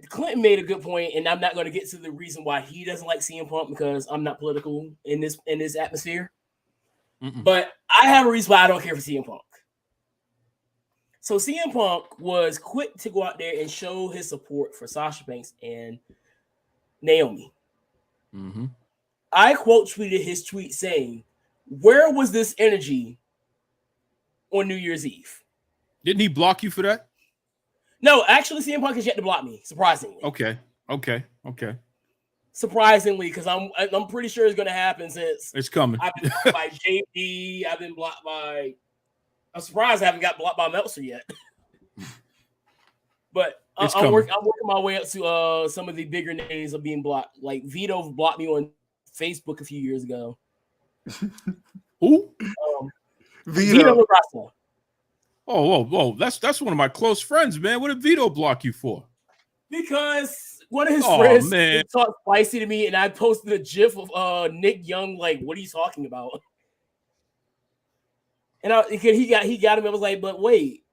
Clinton made a good point, and I'm not going to get to the reason why he doesn't like CM Punk because I'm not political in this atmosphere. But I have a reason why I don't care for CM Punk. So CM Punk was quick to go out there and show his support for Sasha Banks and Naomi. I quote tweeted his tweet saying, "Where was this energy on New Year's Eve?" Didn't he block you for that? No, actually, CM Punk has yet to block me. Surprisingly. Okay. Surprisingly, because I'm pretty sure it's going to happen since it's coming. I've been blocked by JP. I've been blocked by. I'm surprised I haven't got blocked by Meltzer yet. But I'm working my way up to some of the bigger names of being blocked. Like Vito blocked me on Facebook a few years ago. Who? Vito Loves Rasslin. Oh, that's one of my close friends, man. What did Vito block you for? Because one of his friends talked spicy to me, and I posted a GIF of Nick Young. Like, what are you talking about? And he got him. I was like, but wait,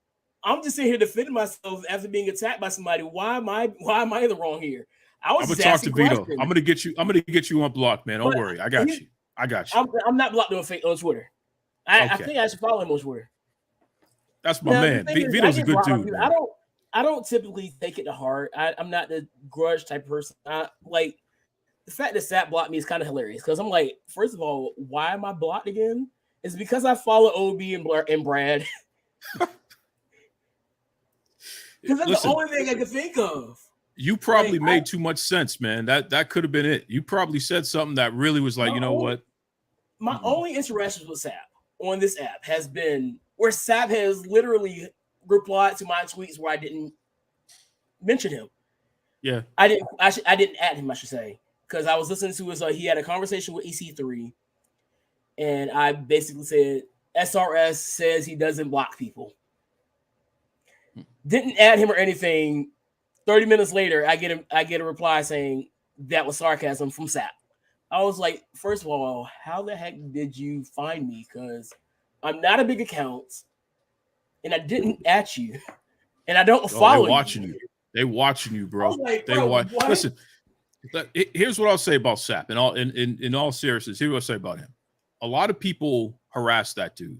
I'm just sitting here defending myself after being attacked by somebody. Why am I in the wrong here? I'm gonna talk to Vito. I'm gonna get you unblocked, man. Don't worry. I got you. I'm not blocked on Twitter. I think I should follow him on Twitter. That's my man. Vito's a good dude. I don't typically take it to heart. I'm not the grudge type person. Like the fact that Sap blocked me is kind of hilarious because I'm like, first of all, why am I blocked again? It's because I follow OB and Brad. Because that's the only thing I can think of. You probably made too much sense, man. That could have been it. You probably said something that really was like, you know what? My only interactions with Sap on this app has been where Sap has literally replied to my tweets where I didn't mention him. Yeah. I didn't add him, I should say. Because I was listening to he had a conversation with EC3. And I basically said, SRS says he doesn't block people. Didn't add him or anything. 30 minutes later, I get a reply saying that was sarcasm from Sap. I was like, first of all, how the heck did you find me? Because I'm not a big account, and I didn't at you, and I don't follow you. They're watching you, bro. Like, Listen, here's what I'll say about Sap. In all seriousness, here's what I'll say about him. A lot of people harass that dude.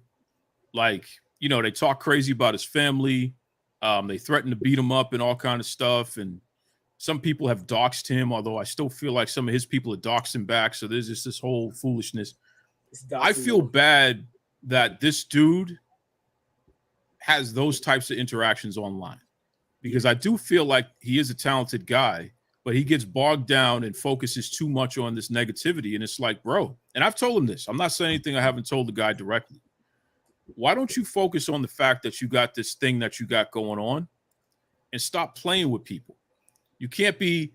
Like, they talk crazy about his family. They threatened to beat him up and all kind of stuff. And some people have doxed him, although I still feel like some of his people have doxed him back. So there's just this whole foolishness. I feel bad that this dude has those types of interactions online, because I do feel like he is a talented guy, but he gets bogged down and focuses too much on this negativity. And it's like, bro, and I've told him this. I'm not saying anything I haven't told the guy directly. Why don't you focus on the fact that you got this thing that you got going on and stop playing with people? You can't be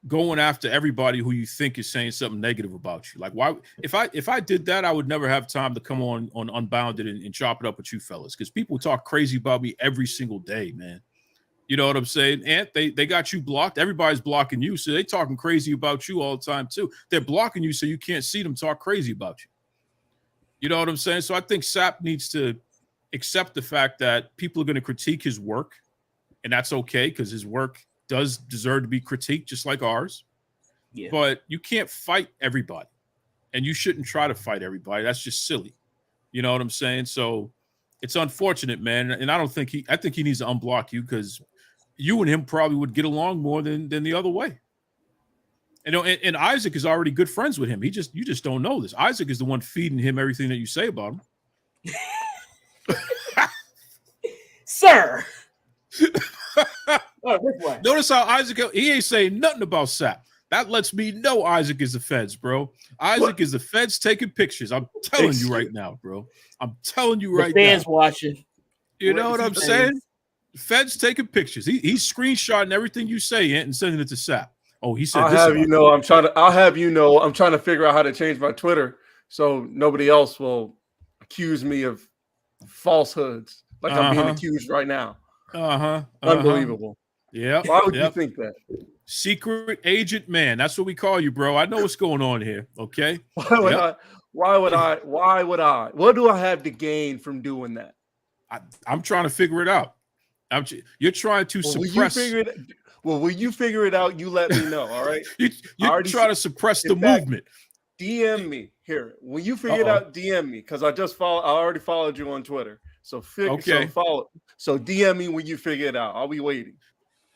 going after everybody who you think is saying something negative about you. Like, why? If I did that, I would never have time to come on Unbounded and chop it up with you fellas, because people talk crazy about me every single day, man. You know what I'm saying? And they got you blocked. Everybody's blocking you, so they talking crazy about you all the time too. They're blocking you so you can't see them talk crazy about you. You know what I'm saying? So I think Sap needs to accept the fact that people are going to critique his work, and that's okay, because his work does deserve to be critiqued just like ours. Yeah. But you can't fight everybody, and you shouldn't try to fight everybody. That's just silly. You know what I'm saying? So it's unfortunate, man. And I think he needs to unblock you, because you and him probably would get along more than the other way. And Isaac is already good friends with him. You just don't know this. Isaac is the one feeding him everything that you say about him. Sir. Notice how Isaac, he ain't saying nothing about Sap. That lets me know Isaac is the feds, bro. Isaac is the feds taking pictures. I'm telling you right now, bro. I'm telling you right now. Fans watching. You know what I'm saying? Feds taking pictures. He's screenshotting everything you say, Ant, and sending it to Sap. Oh, he said. I'll have you know, I'm trying to figure out how to change my Twitter so nobody else will accuse me of falsehoods like I'm being accused right now. Unbelievable. Yeah. Why would you think that? Secret agent man. That's what we call you, bro. I know what's going on here. Okay. Why would I? What do I have to gain from doing that? I'm trying to figure it out. You're trying to suppress. Will you figure it out? You let me know. All right. You're trying to suppress the movement. DM me here. When you figure it out, DM me, because I already followed you on Twitter. So So DM me when you figure it out. I'll be waiting.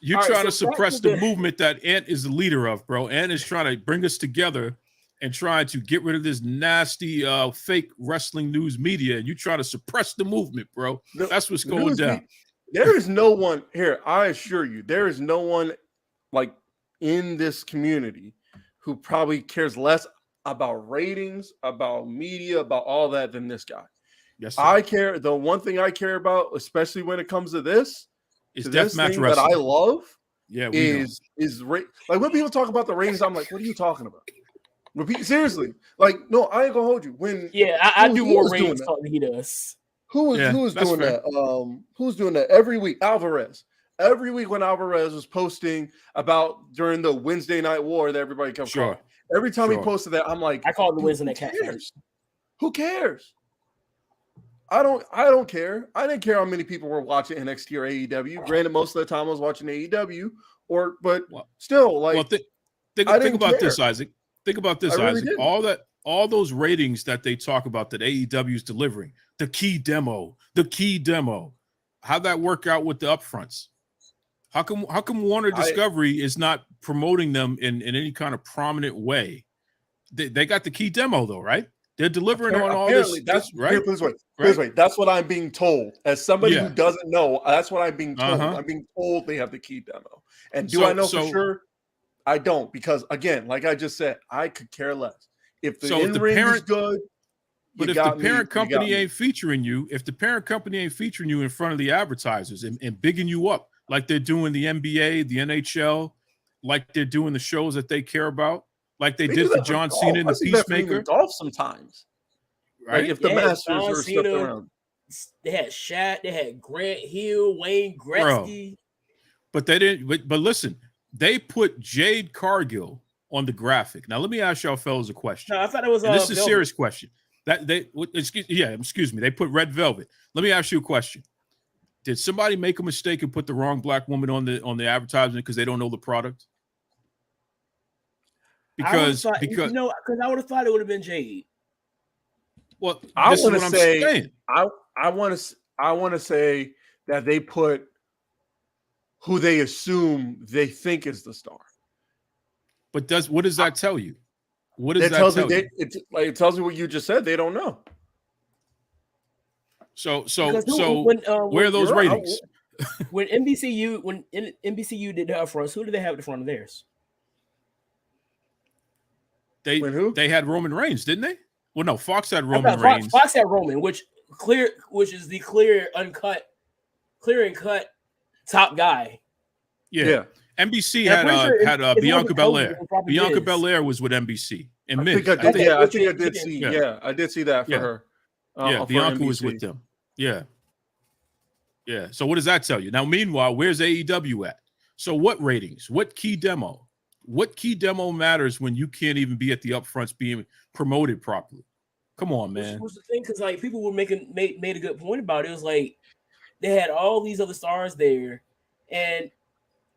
You're trying to suppress the movement that Ant is the leader of, bro. Ant is trying to bring us together and trying to get rid of this nasty fake wrestling news media. And you trying to suppress the movement, bro. That's what's going down. There is no one here. I assure you, there is no one like in this community who probably cares less about ratings, about media, about all that than this guy. Yes, sir. I care. The one thing I care about, especially when it comes to this, is deathmatch wrestling that I love. Yeah, is like when people talk about the ratings, I'm like, what are you talking about? Seriously, like, no, I ain't gonna hold you. I do more ratings than he does. Who is doing that? Who's doing that every week? Alvarez. Every week when Alvarez was posting about during the Wednesday Night War that everybody kept calling. Every time he posted that, I'm like, I call it the Wednesday Night Cat. Who cares? I don't care. I didn't care how many people were watching NXT or AEW. Granted, most of the time I was watching AEW, still, like, think about this, Isaac. Think about this, Isaac. All those ratings that they talk about that AEW is delivering, the key demo. How'd that work out with the upfronts? How come Warner Discovery is not promoting them in any kind of prominent way? They got the key demo though, right? They're delivering on all this. That's right. Please wait. That's what I'm being told. As somebody who doesn't know, that's what I'm being told. I'm being told they have the key demo. And do I know for sure? I don't, because again, like I just said, I could care less. If the in-ring is good, but if the parent company ain't featuring you, in front of the advertisers and bigging you up like they're doing the NBA, the NHL, like they're doing the shows that they care about, like they did for John Cena and the Peacemaker. Golf sometimes, right? Like if the Masters are stuff around. They had Shaq, they had Grant Hill, Wayne Gretzky. But they didn't. But listen, they put Jade Cargill on the graphic. Now, let me ask y'all fellas a question. No, I thought it was. This is a serious question. Excuse me. They put Red Velvet. Let me ask you a question. Did somebody make a mistake and put the wrong black woman on the advertisement because they don't know the product? Because I would have thought it would have been Jade. Well, I want to say that they put who they assume they think is the star. But what does that tell you? What does It that tells tell you? It tells me what you just said. They don't know. So when where are those ratings? When NBCU did the upfronts, who did they have at the front of theirs? They had Roman Reigns, didn't they? Well, no, Fox had Roman Reigns. Fox had Roman, which is the clear and cut top guy. Yeah. NBC had Bianca Belair. Bianca Belair was with NBC. And I think I did see. Yeah, I did see that for her. Bianca was with them. Yeah. So what does that tell you? Now, meanwhile, where's AEW at? So what ratings? What key demo? What key demo matters when you can't even be at the upfronts being promoted properly? Come on, man. Which was the thing, because like people were made a good point about it. It was like they had all these other stars there, and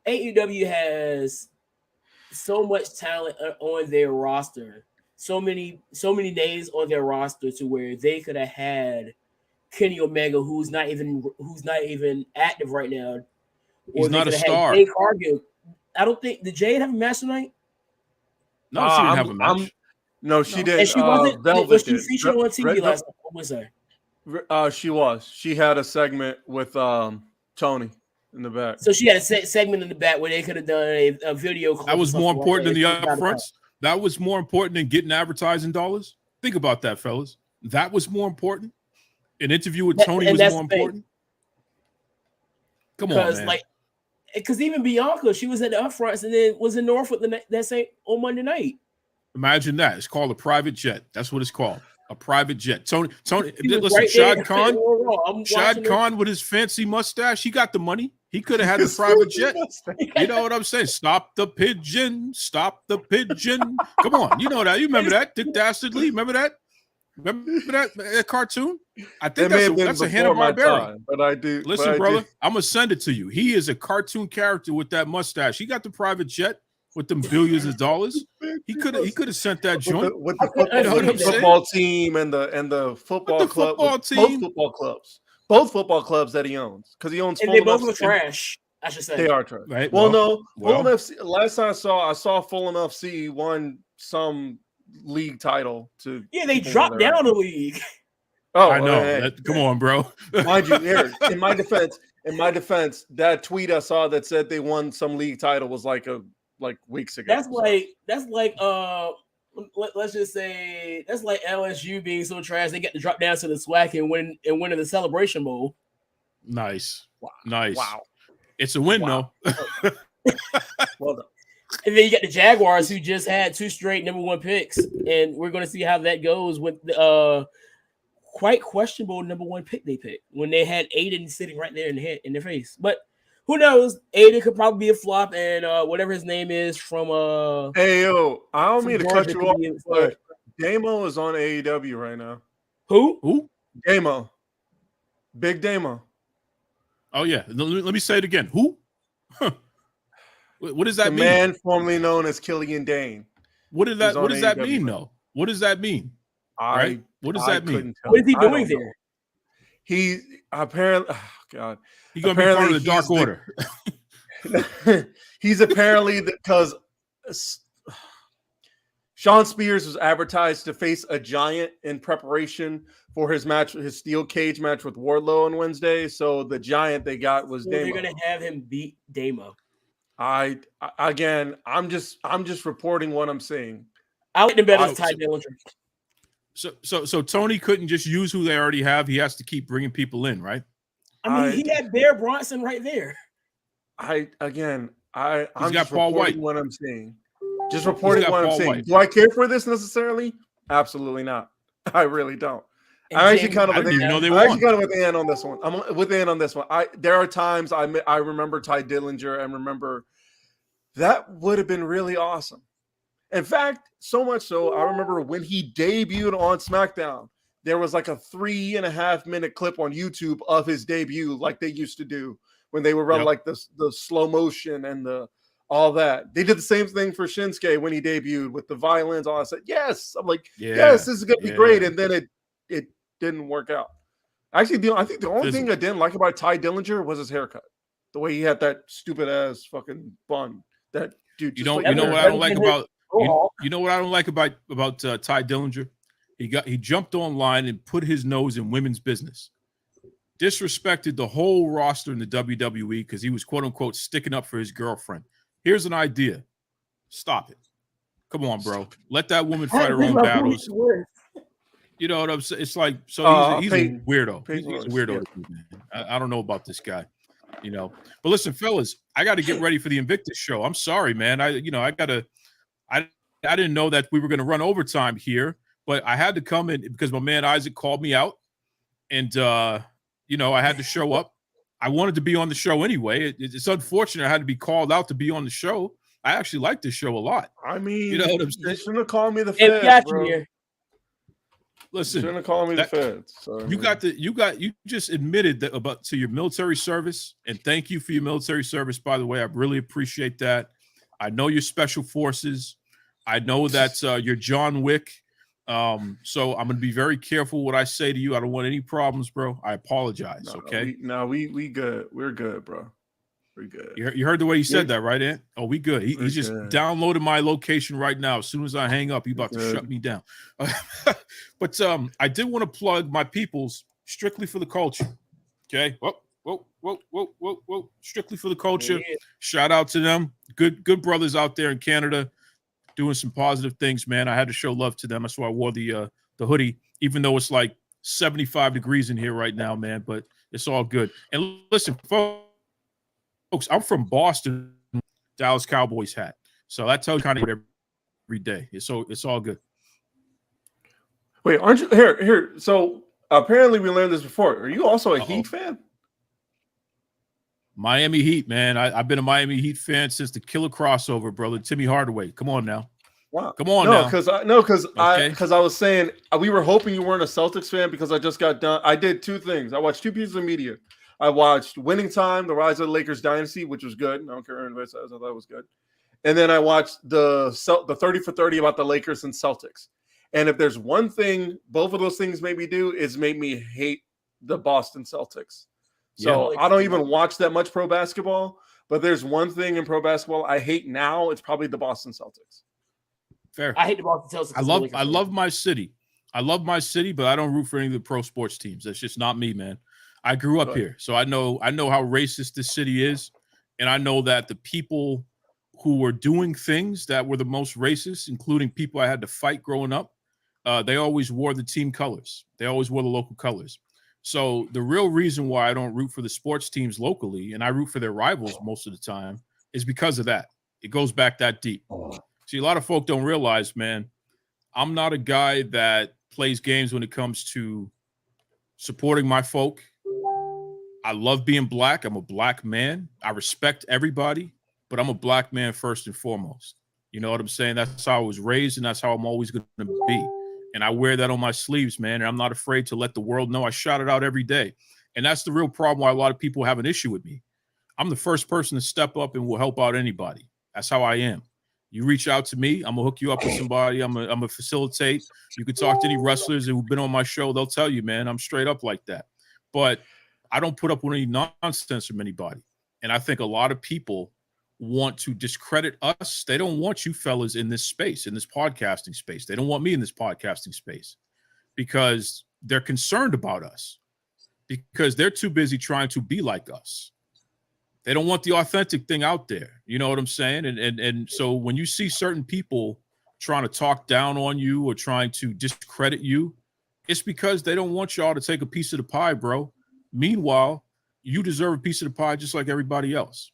AEW has so much talent on their roster, so many names on their roster to where they could have had Kenny Omega, who's not even active right now. He's not a star. Jade Cargill. I don't think did Jade have a match tonight? No, she didn't have a match. No, she did. And she wasn't. Velvet was she featured on TV last night? What was that? She was. She had a segment with Tony in the back. So she had a segment in the back where they could have done a video. That was more important than the upfronts. That was more important than getting advertising dollars. Think about that, fellas. That was more important. An interview with Tony was more important. Come on, man. Because even Bianca, she was at the upfronts and then was in Norfolk on Monday night. Imagine that. It's called a private jet. That's what it's called. A private jet. Tony, listen, right Shad Khan with his fancy mustache, he got the money. He could have had the private jet. You know what I'm saying? Stop the pigeon. Stop the pigeon. Come on. You know that. You remember that? Dick Dastardly. Remember that? Remember that cartoon? I think that's a Hanna-Barbera. But I do. Listen, brother, I'm going to send it to you. He is a cartoon character with that mustache. He got the private jet with them billions of dollars. He could have sent that joint. With the football team and the football club. Both football clubs. Both football clubs that he owns. Because he owns and they both were trash, I should say. They are trash. Right? Fulham FC, last time I saw Fulham FC won some league title to they dropped down the league. Oh, I know. Come on, bro. Mind you, here in my defense, that tweet I saw that said they won some league title was like weeks ago. That's like let's just say that's like LSU being so trash they get to drop down to the SWAC and win in the Celebration Bowl. Nice. Wow. Nice. Wow. It's a win though. Well done. And then you got the Jaguars, who just had 2 straight number 1 picks, and we're going to see how that goes with the quite questionable number 1 pick they picked when they had Aiden sitting right there in their face. But who knows? Aiden could probably be a flop, and whatever his name is from Hey yo, I don't mean to cut you off, but Damo is on AEW right now. Who? Damo. Big Damo. Oh yeah. Let me say it again. Who? What does that mean? The man formerly known as Killian Dane. What does that mean, though? What does that mean? Right? What does that mean? What is he doing there? He apparently, oh God, he's gonna be part of the Dark Order. He's apparently because Sean Spears was advertised to face a giant in prepreration for his steel cage match with Wardlow on Wednesday. So the giant they got was Damo. They're gonna have him beat Damo. I'm just reporting what I'm seeing. I like them better as Ty Dillinger. So Tony couldn't just use who they already have. He has to keep bringing people in, right? I mean, he had Bear Bronson right there. I'm got just Paul White. reporting what I'm seeing. Just reporting what I'm seeing. Do I care for this necessarily? Absolutely not. I really don't. I'm actually kind of with Ann on this one. I'm with Ann on this one. There are times I remember Ty Dillinger and remember that would have been really awesome. In fact, so much so, I remember when he debuted on SmackDown, there was like a 3.5 minute clip on YouTube of his debut, like they used to do when they would run like the slow motion and all that. They did the same thing for Shinsuke when he debuted with the violins. I said, yes. I'm like, yes, this is going to be great. And then it didn't work out. Actually, I think the only thing I didn't like about Ty Dillinger was his haircut. The way he had that stupid ass fucking bun. That dude. You know what I don't like about you know what I don't like about Ty Dillinger? He jumped online and put his nose in women's business. Disrespected the whole roster in the WWE because he was quote unquote sticking up for his girlfriend. Here's an idea. Stop it. Come on, bro. Let that woman fight her own battles. You know what I'm saying? It's like, so he's a weirdo. He's a weirdo. Yeah. I don't know about this guy, you know. But listen, fellas, I got to get ready for the Invictus show. I'm sorry, man. I didn't know that we were going to run overtime here, but I had to come in because my man Isaac called me out, and you know, I had to show up. I wanted to be on the show anyway. It's unfortunate I had to be called out to be on the show. I actually like this show a lot. I mean, you know what I'm saying? You shouldn't have called me the feds, bro. Listen, you shouldn't have called me the feds. So, you just admitted that to your military service, and thank you for your military service, by the way. I really appreciate that. I know you're special forces. I know that you're John Wick. So I'm going to be very careful what I say to you. I don't want any problems, bro. I apologize. Okay. We good. We're good, bro. We're good. You heard the way he said that, right, Ant? Oh, we good. He just downloaded my location right now. As soon as I hang up, he about to shut me down. But I did want to plug my peoples strictly for the culture. Okay. Whoa. Strictly for the culture. Yeah. Shout out to them. Good brothers out there in Canada doing some positive things, man. I had to show love to them. That's why I wore the hoodie, even though it's like 75 degrees in here right now, man. But it's all good. And listen, folks, I'm from Boston, Dallas Cowboys hat. So that tells you kind of every day. It's all good. Wait, aren't you here? So apparently we learned this before. Are you also a Heat fan? Miami Heat, man. I've been a Miami Heat fan since the killer crossover, brother. Timmy Hardaway. Come on now. Wow. Come on now. Because I was saying we were hoping you weren't a Celtics fan because I just got done. I did two things. I watched two pieces of media. I watched Winning Time, The Rise of the Lakers Dynasty, which was good. I don't care what anybody says. I thought it was good. And then I watched the 30 for 30 about the Lakers and Celtics. And if there's one thing both of those things made me do is made me hate the Boston Celtics. So I don't even watch that much pro basketball, but there's one thing in pro basketball I hate now. It's probably the Boston Celtics. Fair. I hate the Boston Celtics. I love my city. I love my city, but I don't root for any of the pro sports teams. That's just not me, man. I grew up here, so I know how racist this city is, and I know that the people who were doing things that were the most racist, including people I had to fight growing up, they always wore the team colors. They always wore the local colors. So the real reason why I don't root for the sports teams locally, and I root for their rivals most of the time, is because of that. It goes back that deep. See, a lot of folk don't realize, man, I'm not a guy that plays games when it comes to supporting my folk. I love being black. I'm a black man. I respect everybody, but I'm a black man first and foremost. You know what I'm saying? That's how I was raised, and that's how I'm always going to be. And I wear that on my sleeves, man, and I'm not afraid to let the world know. I shout it out every day. And that's the real problem why a lot of people have an issue with me. I'm the first person to step up and will help out anybody. That's how I am. You reach out to me, I'm going to hook you up with somebody. I'm going to facilitate. You can talk to any wrestlers who've been on my show. They'll tell you, man, I'm straight up like that. But I don't put up with any nonsense from anybody. And I think a lot of people want to discredit us. They don't want you fellas in this space, in this podcasting space. They don't want me in this podcasting space because they're concerned about us, because they're too busy trying to be like us. They don't want the authentic thing out there. You know what I'm saying? And so when you see certain people trying to talk down on you or trying to discredit you, it's because they don't want y'all to take a piece of the pie, bro. Meanwhile, you deserve a piece of the pie just like everybody else.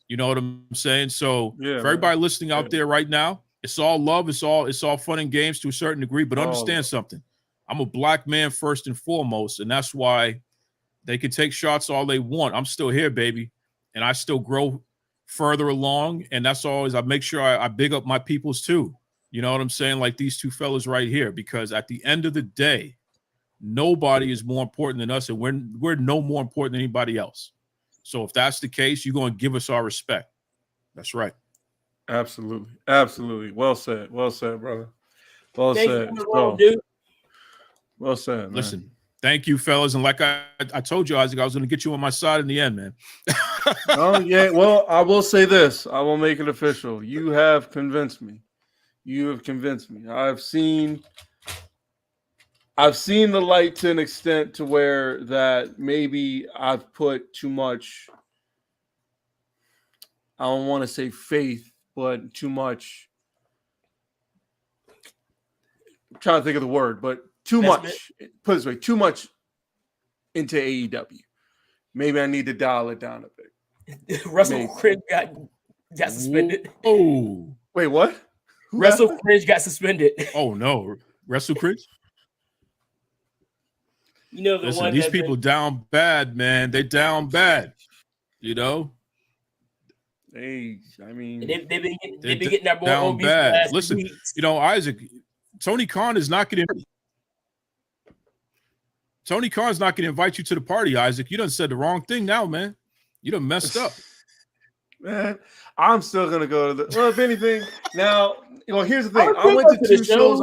You know what I'm saying? So for everybody listening out there right now, it's all love. It's all fun and games to a certain degree, but understand something. I'm a black man first and foremost, and that's why they can take shots all they want. I'm still here, baby, and I still grow further along, and that's always, I make sure I big up my peoples too. You know what I'm saying? Like these two fellas right here, because at the end of the day, nobody is more important than us, and we're no more important than anybody else. So if that's the case, you're going to give us our respect. That's right. Absolutely. Absolutely. Well said. Well said, brother. Well said. Dude. Well said, man. Listen, Thank you, fellas. And like I told you, Isaac, I was going to get you on my side in the end, man. Oh, yeah. Well, I will say this. I will make it official. You have convinced me. You have convinced me. I've seen the light to an extent to where that maybe I've put too much, I don't want to say faith, but too much. I'm trying to think of the word, but too much. Put it this way, too much into AEW. Maybe I need to dial it down a bit. Russell Cringe got suspended. Oh, wait, what? Russell Cringe got suspended. Oh no, Russell Cringe. You know the Listen, one. These people down bad, man. They down bad. You know. Hey, I mean, they've been getting that boy down on bad. Listen, weeks. you know, Isaac, Tony Khan is not going to. Tony Khan's not going to invite you to the party, Isaac. You done said the wrong thing now, man. You done messed up. Man, I'm still gonna go to the. Well, if anything, now here's the thing. I went to 2 shows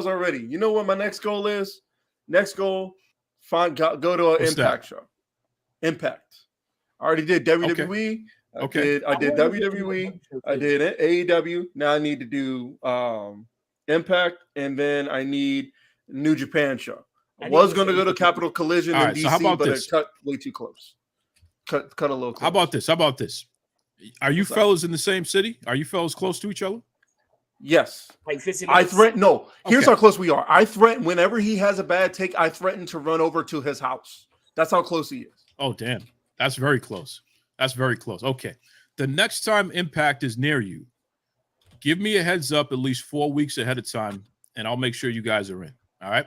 already. You know what my next goal is? Next goal, go to an Impact show. Impact. I already did WWE. Okay. I did WWE. I did AEW. Now I need to do Impact, and then I need New Japan show. I was going to go to Capital Collision in DC, so how about but this? it cut way too close. Cut a little close. How about this? Are you fellas in the same city? Are you fellas close to each other? Yes. Like 15 I threaten. No, here's Okay. how close we are. I threaten whenever he has a bad take. I threaten to run over to his house. That's how close he is. Oh, damn. That's very close. Okay. The next time Impact is near you, give me a heads up at least 4 weeks ahead of time, and I'll make sure you guys are in. All right?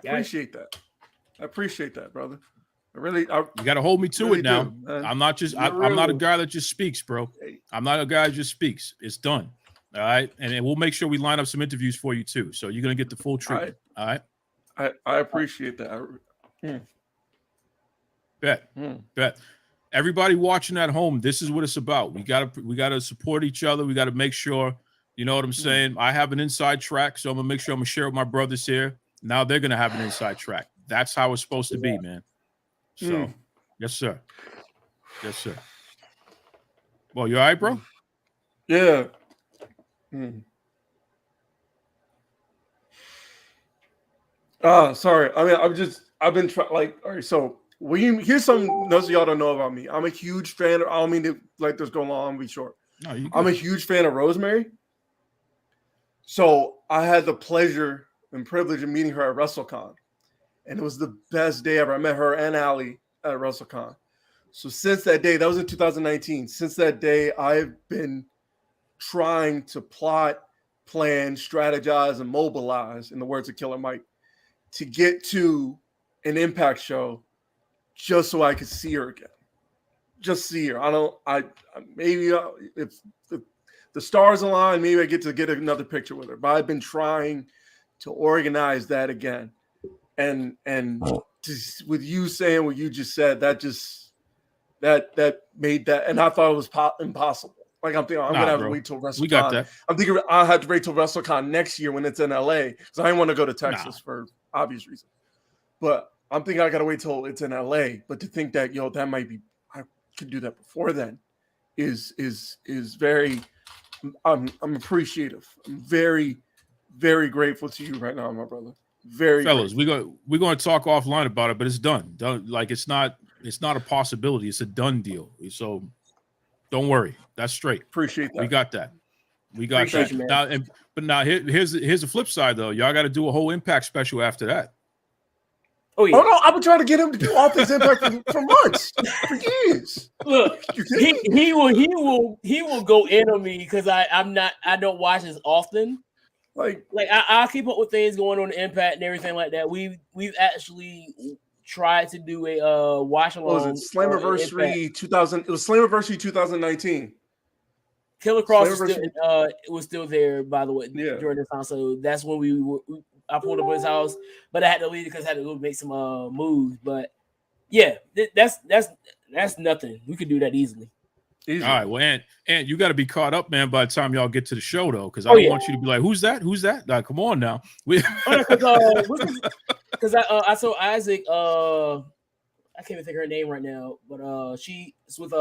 Appreciate that. I appreciate that, brother. You got to hold me to really it now. do, man. I'm not a guy that just speaks, bro. I'm not a guy that just speaks. It's done. All right? And we'll make sure we line up some interviews for you, too. So you're going to get the full treatment. All right? I appreciate that. Bet. Everybody watching at home, this is what it's about. We gotta support each other. We gotta make sure, you know what I'm saying? I have an inside track, so I'm gonna make sure I'm gonna share with my brothers here. Now they're gonna have an inside track. That's how it's supposed to be, man. So, yes, sir. Well, you all right, bro? Yeah. Sorry. I mean, I've been trying. Like, all right. So here's something most of y'all don't know about me. I'm a huge fan of. I don't mean to like this go long. Be short. No, you. I'm a huge fan of Rosemary. So I had the pleasure and privilege of meeting her at WrestleCon, and it was the best day ever. I met her and Allie at WrestleCon. So since that day, that was in 2019. Since that day, I've been trying to plot, plan, strategize, and mobilize, in the words of Killer Mike, to get to an Impact show just so I could see her again. Just see her. Maybe if the stars align, maybe I get another picture with her. But I've been trying to organize that again. And with you saying what you just said, that made that, and I thought it was impossible. Like I'm thinking, I'm gonna have to wait till WrestleCon. We got that. I'm thinking I'll have to wait till WrestleCon next year when it's in LA because I didn't want to go to Texas for obvious reasons. But I'm thinking I gotta wait till it's in LA. But to think that that might be, I could do that before then, is very. I'm appreciative. I'm very, very grateful to you right now, my brother. Very fellas, grateful. we're going to talk offline about it, but it's done. Like it's not a possibility. It's a done deal. So don't worry. That's straight. Appreciate that. We got that. Now, here's the flip side though. Y'all got to do a whole Impact special after that. Oh yeah. Oh no, I've been trying to get him to do all things Impact for months, for years. Look, he will go in on me because I don't watch as often. Like I'll keep up with things going on in Impact and everything like that. We've actually tried to do a watch along. What was it? Slammiversary 2000. It was Slammiversary 2019. Killer Cross was still there, by the way, during this time. So that's when I pulled up at his house, but I had to leave because I had to go make some moves. But yeah, that's nothing. We could do that easily. Easy. All right, well, and you got to be caught up, man, by the time y'all get to the show, though, because I don't want you to be like, "Who's that? Who's that?" Like, come on now. Because I saw Isaac. I can't even think of her name right now, but she's with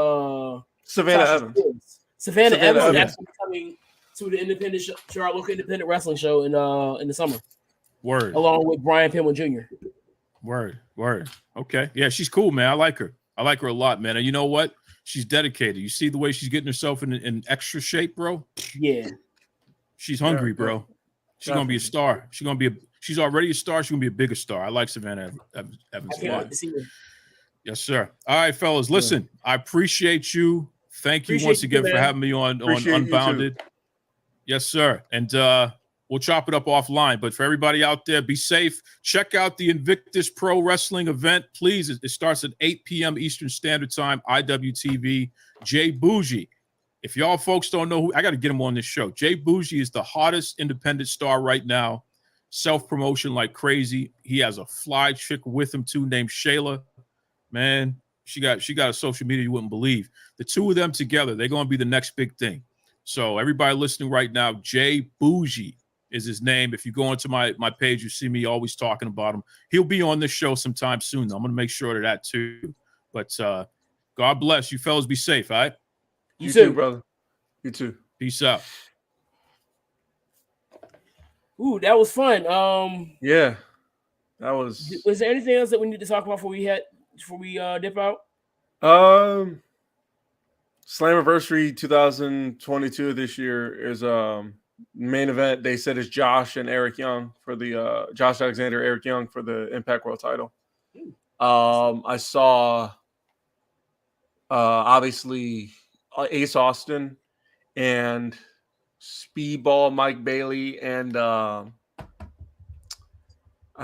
Savannah Evans. Savannah Evans actually coming to the independent show, to our local independent wrestling show in the summer. Word. Along with Brian Pillman Jr. Word. Okay. Yeah, she's cool, man. I like her a lot, man. And you know what? She's dedicated. You see the way she's getting herself in extra shape, bro? Yeah. She's hungry, bro. She's going to be a star. She's already a star. She's going to be a bigger star. I like Savannah Evans a lot. Wait to see her. Yes, sir. All right, fellas. Listen, I appreciate you. Thank you once again for having me on Unbounded. Yes, sir. And we'll chop it up offline. But for everybody out there, be safe. Check out the Invictus Pro Wrestling event. Please, it starts at 8 p.m. Eastern Standard Time, IWTV. Jay Bougie. If y'all folks don't know who, I got to get him on this show. Jay Bougie is the hottest independent star right now. Self-promotion like crazy. He has a fly chick with him, too, named Shayla. Man, she got a social media you wouldn't believe. The two of them together, they're going to be the next big thing. So everybody listening right now, Jay Bougie is his name. If you go into my page, you see me always talking about him. He'll be on this show sometime soon, though. I'm going to make sure of that, too. But God bless. You fellas be safe, all right? You too, brother. You too. Peace out. Ooh, that was fun. Yeah, that was. Was there anything else that we need to talk about before we dip out? Slammiversary 2022 this year is main event. They said it's Josh and Eric Young for the Josh Alexander, Eric Young for the Impact World Title. I saw obviously Ace Austin and Speedball Mike Bailey and I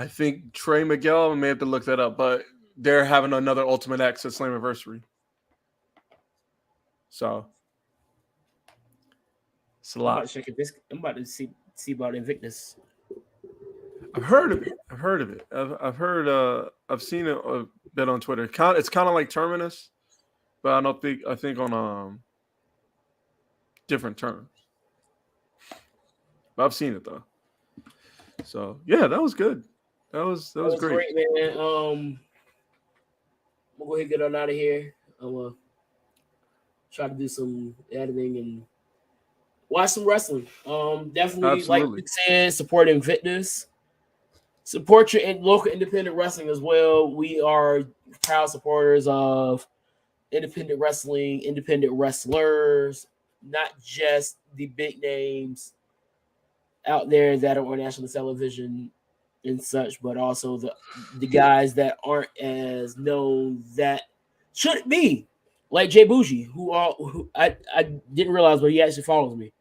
think Trey Miguel. I may have to look that up, but they're having another Ultimate X at Slammiversary. So it's a lot. I'm about to see about Invictus. I've heard of it. I've seen it a bit on Twitter. It's kind of like Terminus, but I think on different terms. But I've seen it though. So yeah, that was good. That was great, man. We'll go ahead and get on out of here. I'll try to do some editing and watch some wrestling. Definitely, like we said, support Invictus. Support your local independent wrestling as well. We are proud supporters of independent wrestling, independent wrestlers, not just the big names out there that are on national television and such, but also the guys that aren't as known that should be, like Jay Bougie, who I didn't realize, but he actually follows me.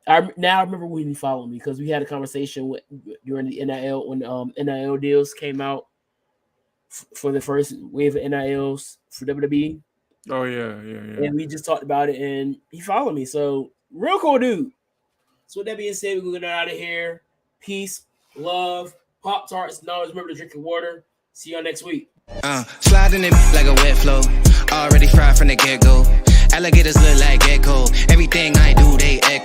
I remember when he followed me because we had a conversation during the NIL when NIL deals came out for the first wave of NILs for WWE. Oh yeah. And we just talked about it, and he followed me. So real cool dude. So with that being said, we're gonna get out of here. Peace, love, Pop-Tarts, knowledge. Remember to drink your water. See y'all next week. Sliding it like a wet flow. Already fried from the get-go. Alligators look like gecko. Everything I do, they echo.